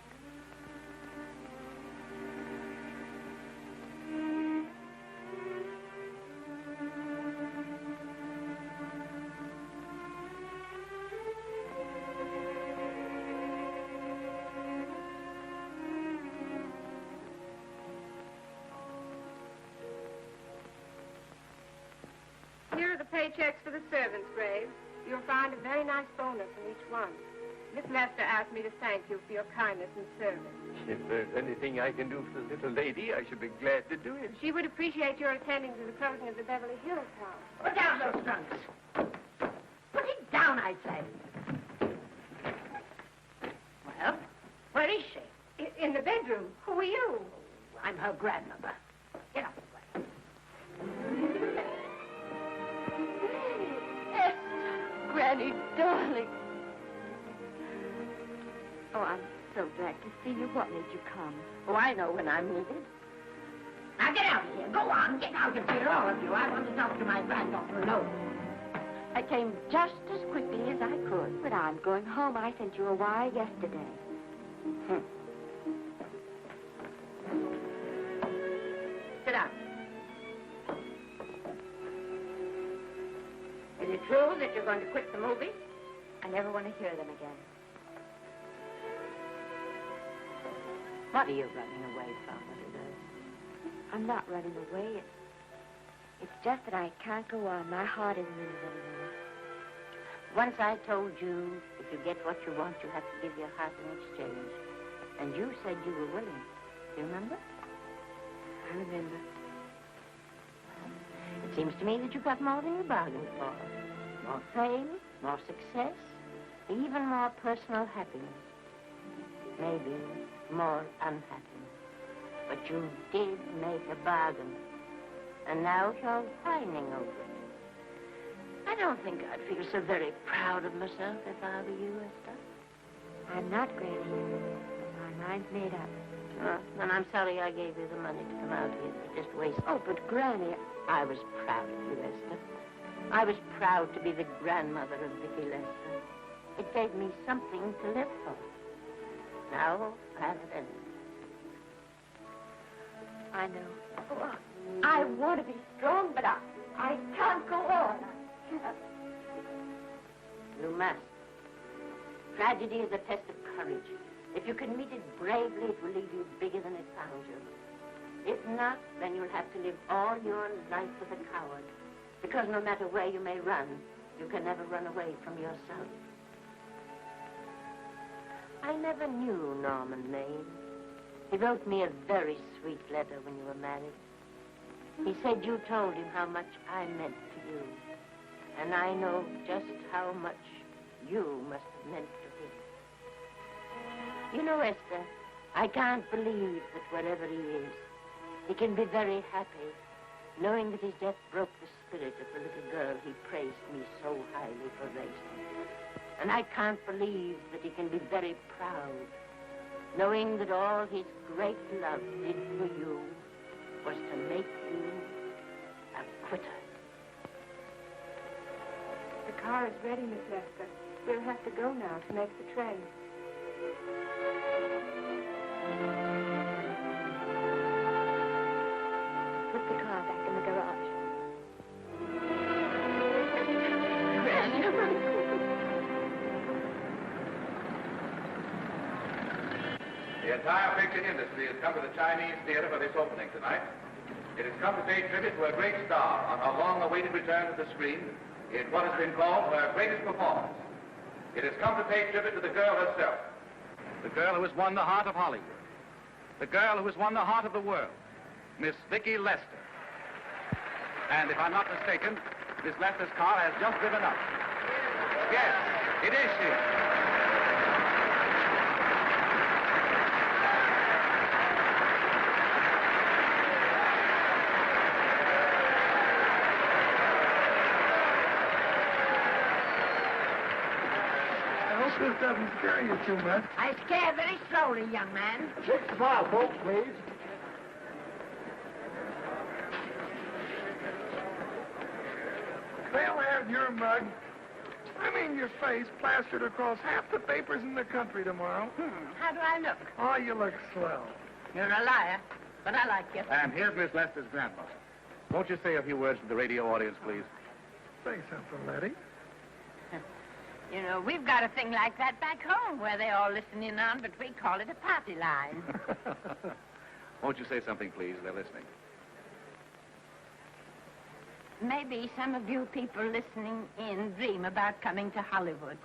Here are the paychecks for the servants, Graves. You'll find a very nice bonus in each one. Miss Lester asked me to thank you for your kindness and service. If there's anything I can do for the little lady, I should be glad to do it. She would appreciate your attending to the closing of the Beverly Hills house. Put down those trunks. Put it down, I say. Well, where is she? In the bedroom. Who are you? I'm her grandmother. Get up. Granny, darling. Oh, I'm so glad to see you. What made you come? Oh, I know when I'm needed. Now get out of here. Go on. Get out of here, all of you. I want to talk to my granddaughter alone. I came just as quickly as I could. But I'm going home. I sent you a wire yesterday. Sit down. Is it true that you're going to quit the movie? I never want to hear them again. What are you running away from, little girl? I'm not running away. It's just that I can't go on. My heart isn't in it anymore. Once I told you if you get what you want, you have to give your heart in exchange. And you said you were willing. Do you remember? I remember. It seems to me that you got more than you bargained for. More fame, more success, even more personal happiness. Maybe more unhappiness. But you did make a bargain. And now you're whining over it. I don't think I'd feel so very proud of myself if I were you, Esther. I'm not, Granny. My mind's made up. Oh, and I'm sorry I gave you the money to come out here. You just wasted. Oh, but Granny... I was proud of you, Esther. I was proud to be the grandmother of Vicky Lester. It gave me something to live for. Now, I have it ended. I know. Oh, I want to be strong, but I can't go on. You must. Tragedy is a test of courage. If you can meet it bravely, it will leave you bigger than it found you. If not, then you'll have to live all your life as a coward. Because no matter where you may run, you can never run away from yourself. I never knew Norman Maine. He wrote me a very sweet letter when you were married. He said you told him how much I meant to you. And I know just how much you must have meant to him. You know, Esther, I can't believe that wherever he is, he can be very happy, knowing that his death broke the spirit of the little girl he praised me so highly for raising. And I can't believe that he can be very proud, knowing that all his great love did for you was to make you a quitter. The car is ready, Miss Lester. We'll have to go now to make the train. Put the car back in the garage. The entire picture industry has come to the Chinese theater for this opening tonight. It has come to pay tribute to a great star on her long-awaited return to the screen in what has been called her greatest performance. It has come to pay tribute to the girl herself. The girl who has won the heart of Hollywood. The girl who has won the heart of the world. Miss Vicki Lester. And if I'm not mistaken, Miss Lester's car has just driven up. Yes, it is she. I hope this doesn't scare you too much. I scare very slowly, young man. 6 mile, folks, please. They'll have your mug, your face, plastered across half the papers in the country tomorrow. How do I look? Oh, you look swell. You're a liar, but I like you. And here's Miss Lester's grandmother. Won't you say a few words to the radio audience, please? Say something, Letty. You know, we've got a thing like that back home where they all listen in on, but we call it a party line. Won't you say something, please? They're listening. Maybe some of you people listening in dream about coming to Hollywood.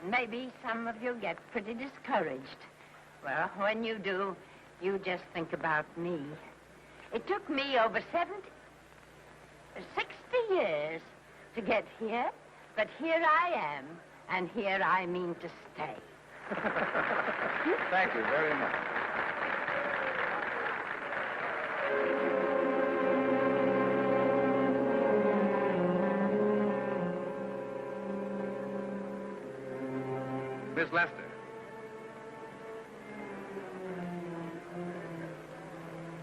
And maybe some of you get pretty discouraged. Well, when you do, you just think about me. It took me over 60 years to get here, but here I am, and here I mean to stay. Thank you very much. Miss Lester.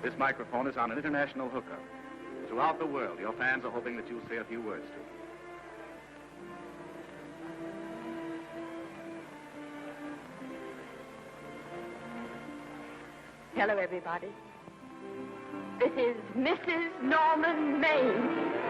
This microphone is on an international hookup. Throughout the world, your fans are hoping that you'll say a few words to them. Hello, everybody. This is Mrs. Norman Maine.